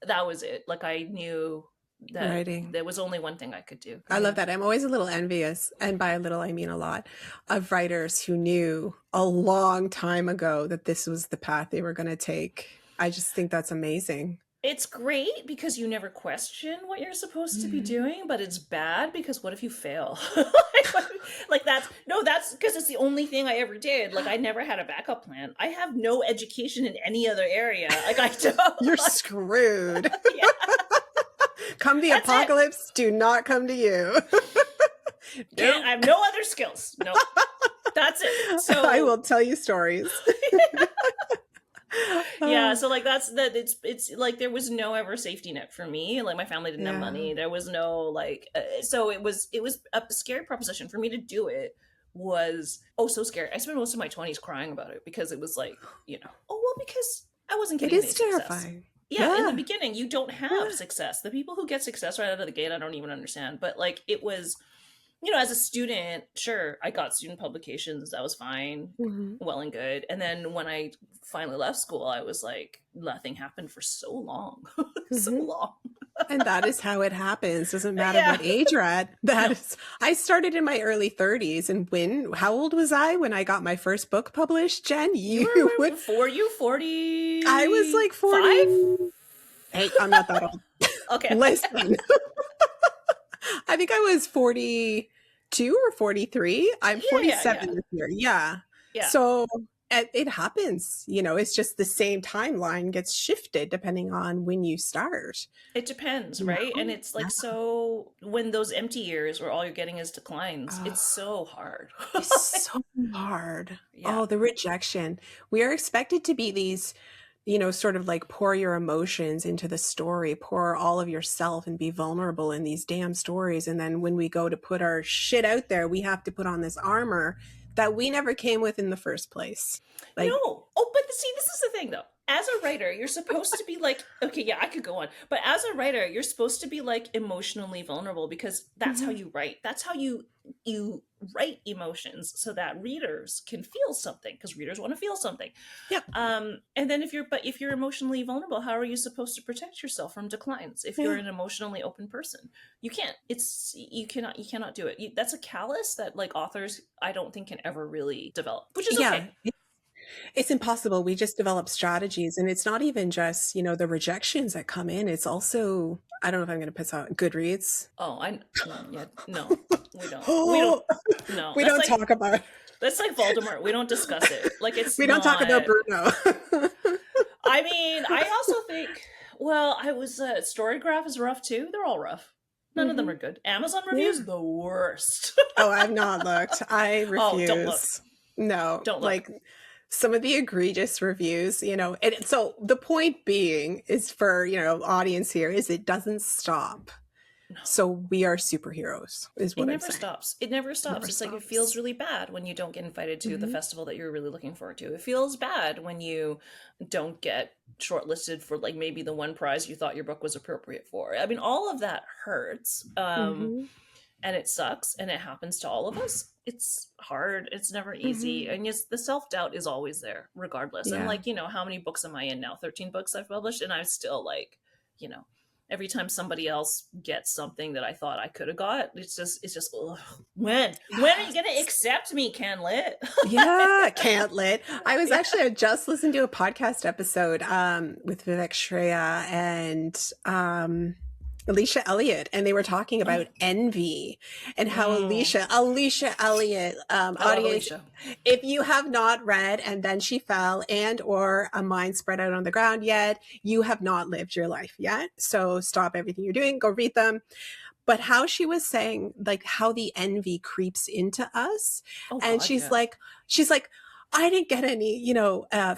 [SPEAKER 1] that was it. Like I knew that
[SPEAKER 2] Writing.
[SPEAKER 1] there was only one thing I could do.
[SPEAKER 2] I love that. I'm always a little envious, and by a little, I mean a lot, of writers who knew a long time ago that this was the path they were going to take. I just think that's amazing.
[SPEAKER 1] It's great because you never question what you're supposed to be
[SPEAKER 2] Mhm.
[SPEAKER 1] doing, but it's bad because what if you fail? Like that's because it's the only thing I ever did. Like I never had a backup plan. I have no education in any other area. Like I don't.
[SPEAKER 2] You're screwed.
[SPEAKER 1] Yeah,
[SPEAKER 2] Come the
[SPEAKER 1] that's it.
[SPEAKER 2] apocalypse, do not come to you.
[SPEAKER 1] I have no other skills. No, that's it. So
[SPEAKER 2] I will tell you stories.
[SPEAKER 1] yeah, so like that's that it's like there was no ever safety net for me. Like my family didn't have
[SPEAKER 2] Yeah.
[SPEAKER 1] money. There was no like so it was a scary proposition for me to do it. Was so scary. I spent most of my 20s crying about it because it was like, oh well, because I wasn't
[SPEAKER 2] It
[SPEAKER 1] getting any
[SPEAKER 2] is
[SPEAKER 1] success.
[SPEAKER 2] terrifying.
[SPEAKER 1] Yeah, in the
[SPEAKER 2] Yeah.
[SPEAKER 1] beginning you don't have
[SPEAKER 2] Yeah.
[SPEAKER 1] success. The people who get success right out of the gate I don't even understand. But like it was, as a student, sure, I got student publications. That was fine,
[SPEAKER 2] Mhm.
[SPEAKER 1] well and good. And then when I finally left school, I was like, nothing happened for so long. So
[SPEAKER 2] Mhm.
[SPEAKER 1] long.
[SPEAKER 2] And that is how it happens. Doesn't matter
[SPEAKER 1] Yeah.
[SPEAKER 2] what age you're at. That
[SPEAKER 1] No.
[SPEAKER 2] is, I started in my early 30s. And how old was I when I got my first book published, Jen?
[SPEAKER 1] You
[SPEAKER 2] You would,
[SPEAKER 1] were you
[SPEAKER 2] I was like
[SPEAKER 1] 45?
[SPEAKER 2] 40. Hey, I'm not that old.
[SPEAKER 1] Okay.
[SPEAKER 2] Listen, I think I was 42 or 43. I'm
[SPEAKER 1] Yeah.
[SPEAKER 2] 47 this year. Yeah.
[SPEAKER 1] Yeah.
[SPEAKER 2] So it happens. It's just the same timeline gets shifted depending on when you start.
[SPEAKER 1] It depends,
[SPEAKER 2] You
[SPEAKER 1] right? And
[SPEAKER 2] know?
[SPEAKER 1] it's like, so when those empty years where all you're getting is declines,
[SPEAKER 2] Oh,
[SPEAKER 1] it's so hard.
[SPEAKER 2] it's so hard.
[SPEAKER 1] Yeah.
[SPEAKER 2] Oh, the rejection. We are expected to be these, sort of like pour your emotions into the story, pour all of yourself and be vulnerable in these damn stories. And then when we go to put our shit out there, we have to put on this armor that we never came with in the first place. Like,
[SPEAKER 1] No. Oh, but see, this is the thing though. As a writer, you're supposed to be like, okay, yeah, I could go on. But as a writer, you're supposed to be like emotionally vulnerable because that's how
[SPEAKER 2] mhm.
[SPEAKER 1] you write. That's how you write emotions so that readers can feel something because readers want to feel something.
[SPEAKER 2] Yep.
[SPEAKER 1] And then if you're emotionally vulnerable, how are you supposed to protect yourself from declines if you're
[SPEAKER 2] Yeah.
[SPEAKER 1] an emotionally open person? You can't. You cannot do it. That's a callus that like authors I don't think can ever really develop, which is
[SPEAKER 2] Yeah.
[SPEAKER 1] okay.
[SPEAKER 2] It's impossible. We just develop strategies. And it's not even just, the rejections that come in. It's also, I don't know if I'm going to piss out Goodreads.
[SPEAKER 1] Oh, yeah, no, we don't.
[SPEAKER 2] Oh,
[SPEAKER 1] No,
[SPEAKER 2] we
[SPEAKER 1] that's
[SPEAKER 2] don't
[SPEAKER 1] like,
[SPEAKER 2] talk about
[SPEAKER 1] that's like Voldemort. We don't discuss it. Like, it's
[SPEAKER 2] we don't talk
[SPEAKER 1] not,
[SPEAKER 2] about Bruno.
[SPEAKER 1] I mean, I also think, well, Storygraph is rough too. They're all rough. None of them
[SPEAKER 2] Mhm.
[SPEAKER 1] are good. Amazon
[SPEAKER 2] Yeah.
[SPEAKER 1] reviews, the worst.
[SPEAKER 2] Oh, I've not looked. I
[SPEAKER 1] Oh, don't look.
[SPEAKER 2] refuse. No,
[SPEAKER 1] Don't look.
[SPEAKER 2] like some of the egregious reviews, and so the point being is for, audience here is it doesn't stop.
[SPEAKER 1] No.
[SPEAKER 2] So we are superheroes is
[SPEAKER 1] It
[SPEAKER 2] what I'm
[SPEAKER 1] never
[SPEAKER 2] saying.
[SPEAKER 1] stops. It never stops.
[SPEAKER 2] Never
[SPEAKER 1] It's like it
[SPEAKER 2] stops.
[SPEAKER 1] feels really bad when you don't get invited to the
[SPEAKER 2] Mhm.
[SPEAKER 1] festival that you're really looking forward to. It feels bad when you don't get shortlisted for like maybe the one prize you thought your book was appropriate for. I mean, all of that hurts.
[SPEAKER 2] Mhm.
[SPEAKER 1] And it sucks and it happens to all of us. It's hard. It's never easy.
[SPEAKER 2] Mhm.
[SPEAKER 1] And yes, the self-doubt is always there regardless. And
[SPEAKER 2] Yeah.
[SPEAKER 1] like, how many books am I in now? 13 books I've published and I'm still like, every time somebody else gets something that I thought I could have got, it's just ugh. When are you gonna accept me, Canlit?
[SPEAKER 2] Yeah, can't lit. I just listened to a podcast episode with Vivek Shreya and Alicia Elliott, and they were talking about envy and how Alicia Elliott,
[SPEAKER 1] I love
[SPEAKER 2] audience,
[SPEAKER 1] Alicia.
[SPEAKER 2] if you have not read And Then She Fell and or A Mind Spread Out on the Ground yet, you have not lived your life yet. So stop everything you're doing, go read them. But how she was saying, like, how the envy creeps into us.
[SPEAKER 1] Oh
[SPEAKER 2] And
[SPEAKER 1] God,
[SPEAKER 2] she's
[SPEAKER 1] yeah.
[SPEAKER 2] like, I didn't get any,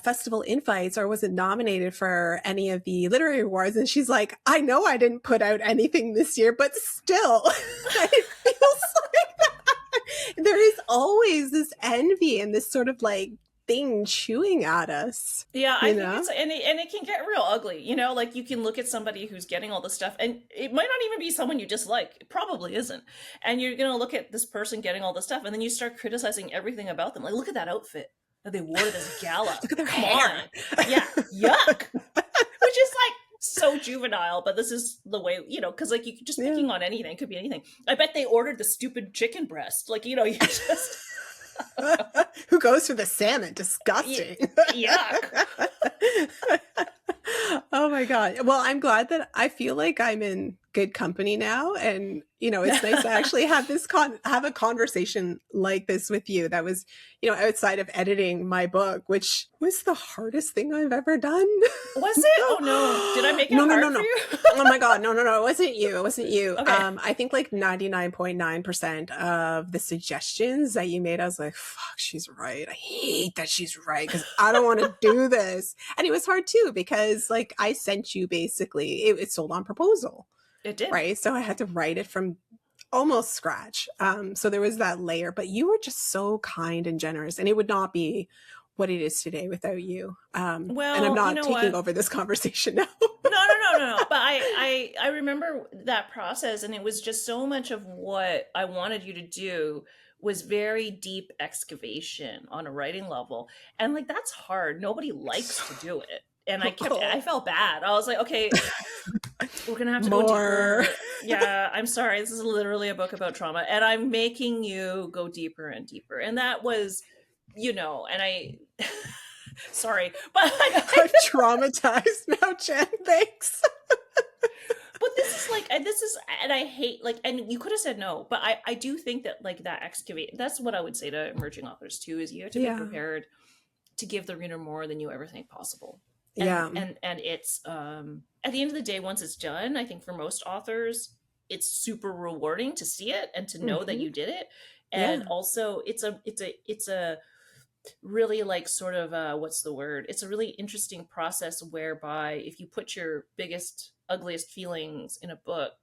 [SPEAKER 2] festival invites or wasn't nominated for any of the literary awards. And she's like, I know I didn't put out anything this year, but still, it feels like that. There is always this envy and this sort of like thing chewing at us.
[SPEAKER 1] Yeah, I think
[SPEAKER 2] know?
[SPEAKER 1] it's and it can get real ugly. Like you can look at somebody who's getting all this stuff, and it might not even be someone you dislike. It probably isn't. And you're gonna look at this person getting all this stuff, and then you start criticizing everything about them. Like, look at that outfit that they wore to this gala.
[SPEAKER 2] Look at their
[SPEAKER 1] Come
[SPEAKER 2] hair.
[SPEAKER 1] on. Yeah, yuck. Which is like so juvenile, but this is the way, because like you could just
[SPEAKER 2] Yeah.
[SPEAKER 1] picking on anything, it could be anything. I bet they ordered the stupid chicken breast. Like, you just
[SPEAKER 2] Who goes for the salmon? Disgusting.
[SPEAKER 1] yuck.
[SPEAKER 2] Oh my God. Well, I'm glad that I feel like I'm in good company now. And, it's nice to actually have have a conversation like this with you that was, outside of editing my book, which was the hardest thing I've ever done.
[SPEAKER 1] Was it? Oh no. Did I make it
[SPEAKER 2] No, no,
[SPEAKER 1] hard
[SPEAKER 2] no,
[SPEAKER 1] for
[SPEAKER 2] no.
[SPEAKER 1] you?
[SPEAKER 2] Oh my God. No, no, no. It wasn't you. It wasn't you.
[SPEAKER 1] Okay.
[SPEAKER 2] I think like 99.9% of the suggestions that you made, I was like, fuck, she's right. I hate that she's right because I don't want to do this. And it was hard too because like I sent you basically, it's sold on proposal.
[SPEAKER 1] It did.
[SPEAKER 2] Right. So I had to write it from almost scratch. So there was that layer, but you were just so kind and generous, and it would not be what it is today without you.
[SPEAKER 1] Well,
[SPEAKER 2] and I'm not taking
[SPEAKER 1] what?
[SPEAKER 2] over this conversation now.
[SPEAKER 1] No. But I remember that process, and it was just so much of what I wanted you to do was very deep excavation on a writing level. And like, that's hard. Nobody likes to do it. And I felt bad. I was like, okay, we're going to have to go deeper. Yeah, I'm sorry. This is literally a book about trauma, and I'm making you go deeper and deeper. And that was, and I, sorry, but
[SPEAKER 2] I'm traumatized now, Jen. Thanks.
[SPEAKER 1] But and I hate, like, and you could have said no, but I do think that like that excavate, that's what I would say to emerging authors too, is you have to be prepared to give the reader more than you ever think possible. And it's at the end of the day, once it's done, I think for most authors, it's super rewarding to see it and to know that you did it. And also it's a really like sort of what's the word? It's a really interesting process whereby if you put your biggest, ugliest feelings in a book,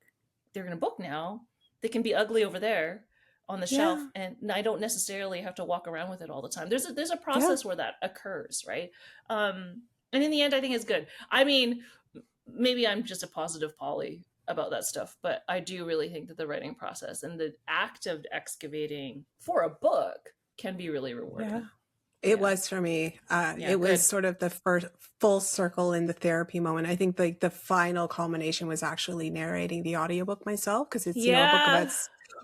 [SPEAKER 1] they're in a book now. They can be ugly over there on the shelf, and I don't necessarily have to walk around with it all the time. There's a process where that occurs, right? And in the end, I think it's good. I mean, maybe I'm just a positive Polly about that stuff, but I do really think that the writing process and the act of excavating for a book can be really rewarding.
[SPEAKER 2] Yeah. It was for me. It was sort of the first full circle in the therapy moment. I think like the final culmination was actually narrating the audiobook myself, because it's a book about,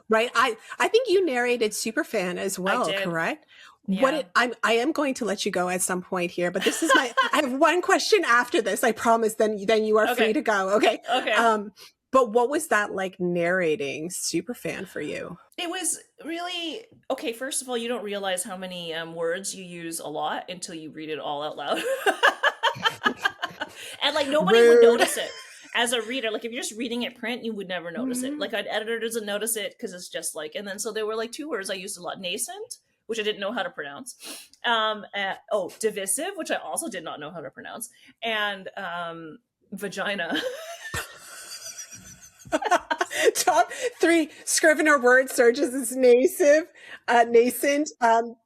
[SPEAKER 2] right? I think you narrated Superfan as well, correct?
[SPEAKER 1] Yeah.
[SPEAKER 2] I am going to let you go at some point here, but this is I have one question after this. I promise. Then you are free to go. Okay.
[SPEAKER 1] Okay.
[SPEAKER 2] But what was that like narrating Superfan for you?
[SPEAKER 1] It was really okay. First of all, you don't realize how many words you use a lot until you read it all out loud, and like nobody would notice it. As a reader, like if you're just reading it print, you would never notice it. Like an editor doesn't notice it because it's just like, and then so there were like two words I used a lot: nascent, which I didn't know how to pronounce, divisive, which I also did not know how to pronounce, and vagina.
[SPEAKER 2] Top 3 Scrivener word searches is nascent,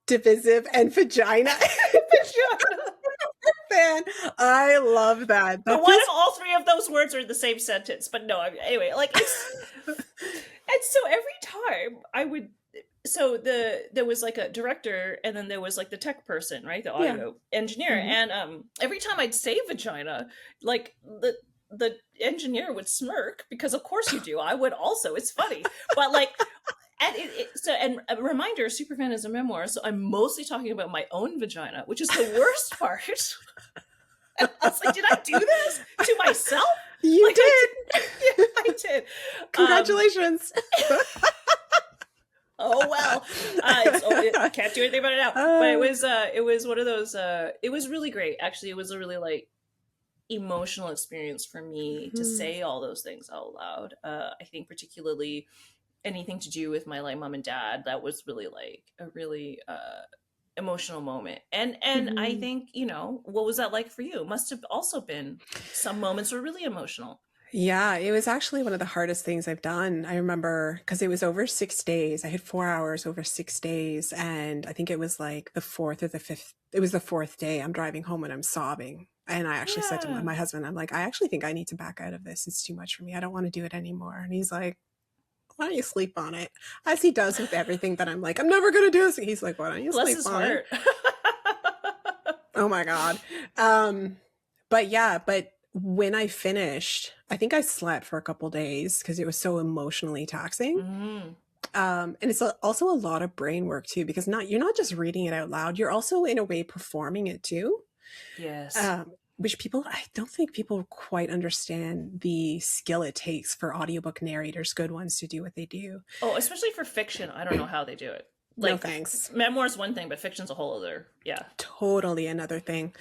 [SPEAKER 2] divisive, and vagina. Fan. I love that.
[SPEAKER 1] But what if all 3 of those words are the same sentence? But no, anyway, like it's, and so every time I would, so there was like a director, and then there was like the tech person, right? The audio engineer. And every time I'd say vagina, like the engineer would smirk, because of course you do. I would also. It's funny, but like, and a reminder: Superfan is a memoir, so I'm mostly talking about my own vagina, which is the worst part. And I was like, did I do this to myself?
[SPEAKER 2] You
[SPEAKER 1] like,
[SPEAKER 2] did.
[SPEAKER 1] I did.
[SPEAKER 2] Congratulations.
[SPEAKER 1] Oh well, I can't do anything about it now. But it was one of those. It was really great. Actually, it was a really like emotional experience for me to say all those things out loud. I think particularly anything to do with my like mom and dad, that was really like a really emotional moment. And I think, what was that like for you? Must have also been some moments were really emotional.
[SPEAKER 2] Yeah, it was actually one of the hardest things I've done. I remember because it was over 6 days. I had 4 hours over 6 days. And I think it was like the 4th or the 5th. It was the 4th day. I'm driving home and I'm sobbing. And I actually said to my husband, I'm like, I actually think I need to back out of this. It's too much for me. I don't want to do it anymore. And he's like, why don't you sleep on it? As he does with everything that I'm like, I'm never going to do this. He's like, why don't you sleep on it? Oh my God. But when I finished, I think I slept for a couple days because it was so emotionally taxing.
[SPEAKER 1] Mm,
[SPEAKER 2] And it's also a lot of brain work too, because you're not just reading it out loud, you're also in a way performing it too.
[SPEAKER 1] yes.
[SPEAKER 2] Which I don't think people quite understand the skill it takes for audiobook narrators, good ones, to do what they do.
[SPEAKER 1] Oh, especially for fiction, I don't know how they do it.
[SPEAKER 2] No
[SPEAKER 1] Like
[SPEAKER 2] thanks.
[SPEAKER 1] memoir's one thing, but fiction's a whole other. Yeah.
[SPEAKER 2] Totally another thing.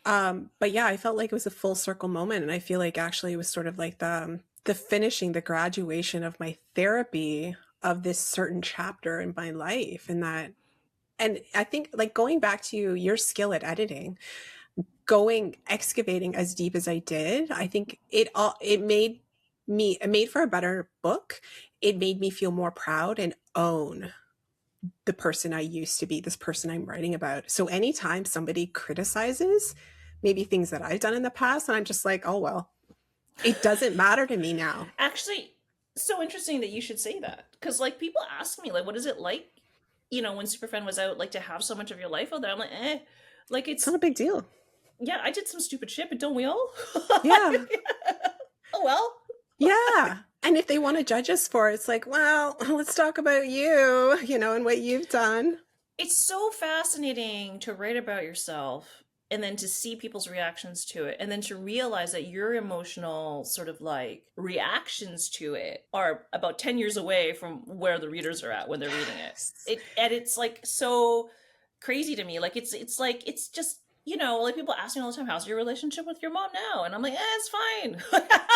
[SPEAKER 2] But yeah, I felt like it was a full circle moment. And I feel like actually it was sort of like the finishing, the graduation of my therapy of this certain chapter in my life. And I think like going back to your skill at editing, excavating as deep as I did, I think it made for a better book. It made me feel more proud and own the person I used to be, this person I'm writing about. So anytime somebody criticizes maybe things that I've done in the past, and I'm just like, oh, well, it doesn't matter to me now.
[SPEAKER 1] Actually, so interesting that you should say that. Because, like, people ask me, like, what is it like, when Superfriend was out, like, to have so much of your life out there? I'm like, eh. Like,
[SPEAKER 2] It's not a big deal.
[SPEAKER 1] yeah, I did some stupid shit, but don't we all?
[SPEAKER 2] Yeah.
[SPEAKER 1] Oh, well.
[SPEAKER 2] Yeah. And if they want to judge us for it, it's like, well, let's talk about you, and what you've done.
[SPEAKER 1] It's so fascinating to write about yourself and then to see people's reactions to it and then to realize that your emotional sort of like reactions to it are about 10 years away from where the readers are at when they're reading and it's like so crazy to me. Like it's like it's just like people ask me all the time, how's your relationship with your mom now? And I'm like, it's fine.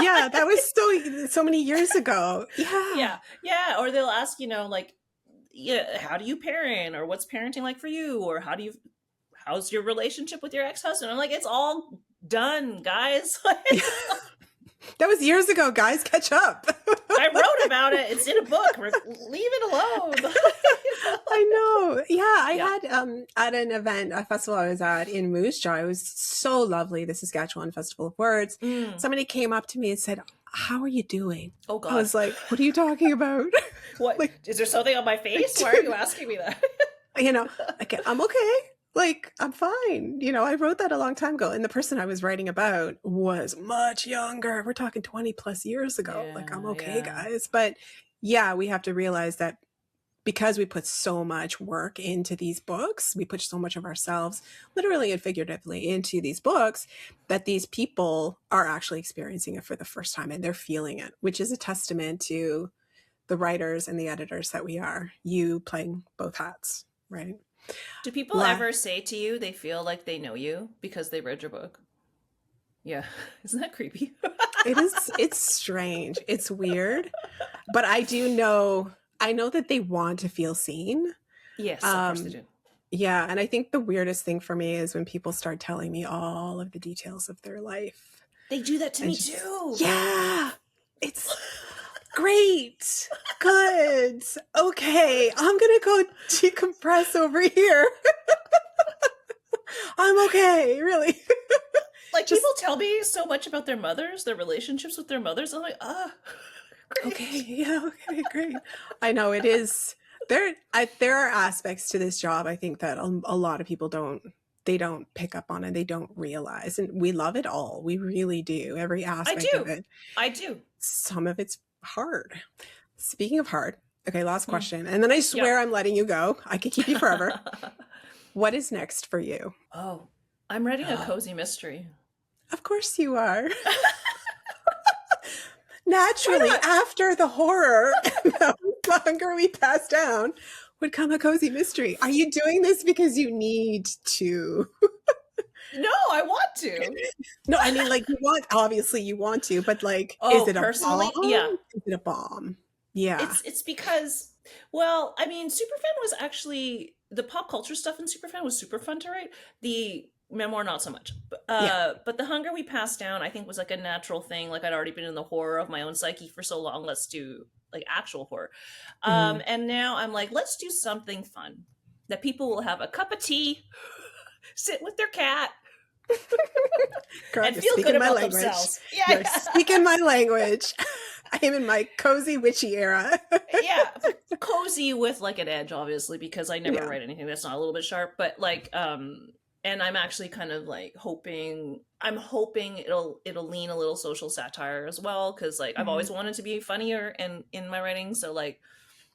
[SPEAKER 2] Yeah, that was so many years ago. Yeah.
[SPEAKER 1] Yeah, or they'll ask, like, yeah, how do you parent, or what's parenting like for you, or how's your relationship with your ex-husband? I'm like, it's all done, guys.
[SPEAKER 2] That was years ago, guys. Catch up.
[SPEAKER 1] I wrote about it. It's in a book. Leave it alone.
[SPEAKER 2] I know. Yeah, I
[SPEAKER 1] Yeah.
[SPEAKER 2] had at an event, a festival I was at in Moose Jaw. It was so lovely, the Saskatchewan Festival of Words.
[SPEAKER 1] Mm.
[SPEAKER 2] Somebody came up to me and said, "How are you doing?"
[SPEAKER 1] Oh
[SPEAKER 2] I
[SPEAKER 1] God.
[SPEAKER 2] was like, "What are you talking about?"
[SPEAKER 1] What
[SPEAKER 2] Like,
[SPEAKER 1] is there something on my face? Why are you asking me that?
[SPEAKER 2] like, I'm okay. Like, I'm fine. I wrote that a long time ago. And the person I was writing about was much younger. We're talking 20 plus years ago. Like, I'm okay,
[SPEAKER 1] Yeah.
[SPEAKER 2] guys. But yeah, we have to realize that because we put so much work into these books, we put so much of ourselves, literally and figuratively, into these books, that these people are actually experiencing it for the first time and they're feeling it, which is a testament to the writers and the editors that we are, you playing both hats, right?
[SPEAKER 1] Do people ever say to you they feel like they know you because they read your book? Yeah. Isn't that creepy?
[SPEAKER 2] It's strange. It's weird. But I know that they want to feel seen.
[SPEAKER 1] Yes, of course they
[SPEAKER 2] Um,
[SPEAKER 1] do.
[SPEAKER 2] yeah. And I think the weirdest thing for me is when people start telling me all of the details of their life.
[SPEAKER 1] They do that to
[SPEAKER 2] And
[SPEAKER 1] me
[SPEAKER 2] just,
[SPEAKER 1] too.
[SPEAKER 2] yeah, it's great. Good. Okay. I'm going to go decompress over here. I'm okay. Really.
[SPEAKER 1] Like
[SPEAKER 2] Just
[SPEAKER 1] people tell me so much about their mothers, their relationships with their mothers. I'm like, great.
[SPEAKER 2] okay. Yeah. Okay. Great. I know it is. There are aspects to this job, I think, that a lot of people don't pick up on and they don't realize. And we love it all. We really do. Every
[SPEAKER 1] I
[SPEAKER 2] aspect of
[SPEAKER 1] do.
[SPEAKER 2] it.
[SPEAKER 1] I do.
[SPEAKER 2] Some of it's hard. Speaking of hard, okay, last
[SPEAKER 1] Mm.
[SPEAKER 2] question. And then I
[SPEAKER 1] Yeah.
[SPEAKER 2] swear I'm letting you go. I could keep you forever. What is next for you?
[SPEAKER 1] Oh, I'm writing a cozy mystery.
[SPEAKER 2] Of course you are.
[SPEAKER 1] Why
[SPEAKER 2] Naturally,
[SPEAKER 1] not?
[SPEAKER 2] after the horror and the hunger we pass down would come a cozy mystery. Are you doing this because you need to?
[SPEAKER 1] No, I want to.
[SPEAKER 2] No, I mean, like, obviously you want to, but like,
[SPEAKER 1] Oh,
[SPEAKER 2] is it a
[SPEAKER 1] personally, yeah.
[SPEAKER 2] bomb? Is it a bomb? Yeah.
[SPEAKER 1] It's because, well, I mean, Superfan was actually the pop culture stuff in Superfan was super fun to write. The memoir, not so much.
[SPEAKER 2] Yeah.
[SPEAKER 1] But the hunger we passed down, I think, was like a natural thing. Like I'd already been in the horror of my own psyche for so long. Let's do like actual horror.
[SPEAKER 2] Mhm.
[SPEAKER 1] And now I'm like, let's do something fun that people will have a cup of tea, sit with their cat,
[SPEAKER 2] Girl,
[SPEAKER 1] and
[SPEAKER 2] you're
[SPEAKER 1] feel good
[SPEAKER 2] speaking my
[SPEAKER 1] about
[SPEAKER 2] language.
[SPEAKER 1] themselves.
[SPEAKER 2] You're
[SPEAKER 1] Yeah,
[SPEAKER 2] speaking my language. I am in my cozy witchy era.
[SPEAKER 1] yeah, cozy with like an edge, obviously, because I never
[SPEAKER 2] Yeah.
[SPEAKER 1] write anything that's not a little bit sharp. But like, and I'm actually kind of like I'm hoping it'll lean a little social satire as well, because like I've
[SPEAKER 2] Mhm.
[SPEAKER 1] always wanted to be funnier and in my writing, so like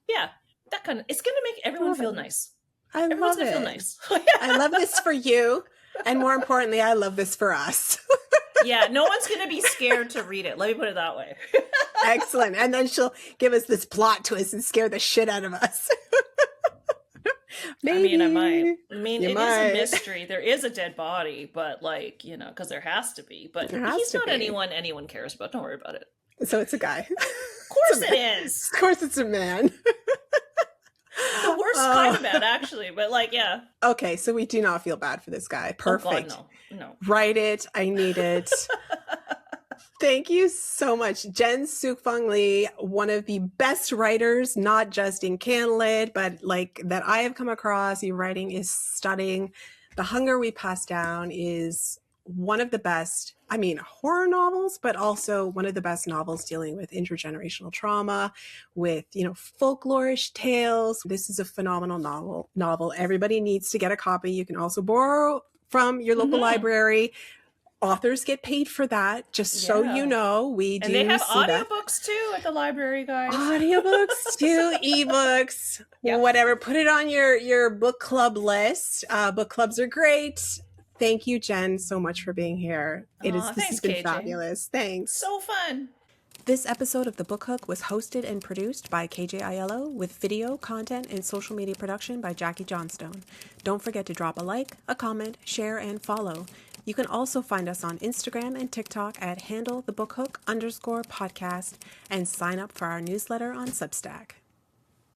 [SPEAKER 1] yeah, that kind of, it's gonna make
[SPEAKER 2] I
[SPEAKER 1] everyone
[SPEAKER 2] love
[SPEAKER 1] feel
[SPEAKER 2] it.
[SPEAKER 1] nice.
[SPEAKER 2] I
[SPEAKER 1] Everyone's
[SPEAKER 2] love
[SPEAKER 1] gonna feel
[SPEAKER 2] it.
[SPEAKER 1] nice.
[SPEAKER 2] I love this for you. And more importantly, I love this for us.
[SPEAKER 1] Yeah, no one's gonna be scared to read it, let me put it that way.
[SPEAKER 2] Excellent. And then she'll give us this plot twist and scare the shit out of us.
[SPEAKER 1] I mean, I might.
[SPEAKER 2] Maybe.
[SPEAKER 1] I mean,
[SPEAKER 2] You
[SPEAKER 1] it is a
[SPEAKER 2] might.
[SPEAKER 1] mystery. There is a dead body, but like, because there has to be. But
[SPEAKER 2] There has
[SPEAKER 1] he's
[SPEAKER 2] to
[SPEAKER 1] not
[SPEAKER 2] be.
[SPEAKER 1] anyone cares about. Don't worry about it.
[SPEAKER 2] So it's a guy.
[SPEAKER 1] Of
[SPEAKER 2] It's a
[SPEAKER 1] course it
[SPEAKER 2] man.
[SPEAKER 1] is.
[SPEAKER 2] Of course it's a man.
[SPEAKER 1] The worst kind of bad, actually. But like, yeah.
[SPEAKER 2] Okay, so we do not feel bad for this guy.
[SPEAKER 1] Oh God,
[SPEAKER 2] Perfect.
[SPEAKER 1] no, no.
[SPEAKER 2] Write it. I need it. Thank you so much, Jen Sookfong Lee, one of the best writers, not just in Canlit, but like that I have come across. Your writing is stunning. The Hunger We Pass Down is one of the best, I mean, horror novels, but also one of the best novels dealing with intergenerational trauma, with, folklorish tales. This is a phenomenal novel. Everybody needs to get a copy. You can also borrow from your local
[SPEAKER 1] Mm-hmm.
[SPEAKER 2] library. Authors get paid for that, just so you
[SPEAKER 1] Yeah.
[SPEAKER 2] know. We
[SPEAKER 1] And they
[SPEAKER 2] do
[SPEAKER 1] have
[SPEAKER 2] see that.
[SPEAKER 1] audiobooks too at the library, guys.
[SPEAKER 2] Audiobooks too, ebooks,
[SPEAKER 1] Yep.
[SPEAKER 2] whatever. Put it on your book club list. Book clubs are great. Thank you, Jen, so much for being here.
[SPEAKER 1] Aw,
[SPEAKER 2] This has
[SPEAKER 1] thanks,
[SPEAKER 2] been
[SPEAKER 1] KJ.
[SPEAKER 2] fabulous. Thanks.
[SPEAKER 1] So fun.
[SPEAKER 2] This episode of The Book Hook was hosted and produced by KJ Aiello, with video, content, and social media production by Jackie Johnstone. Don't forget to drop a like, a comment, share, and follow. You can also find us on Instagram and TikTok at @handlethebookhook_podcast and sign up for our newsletter on Substack.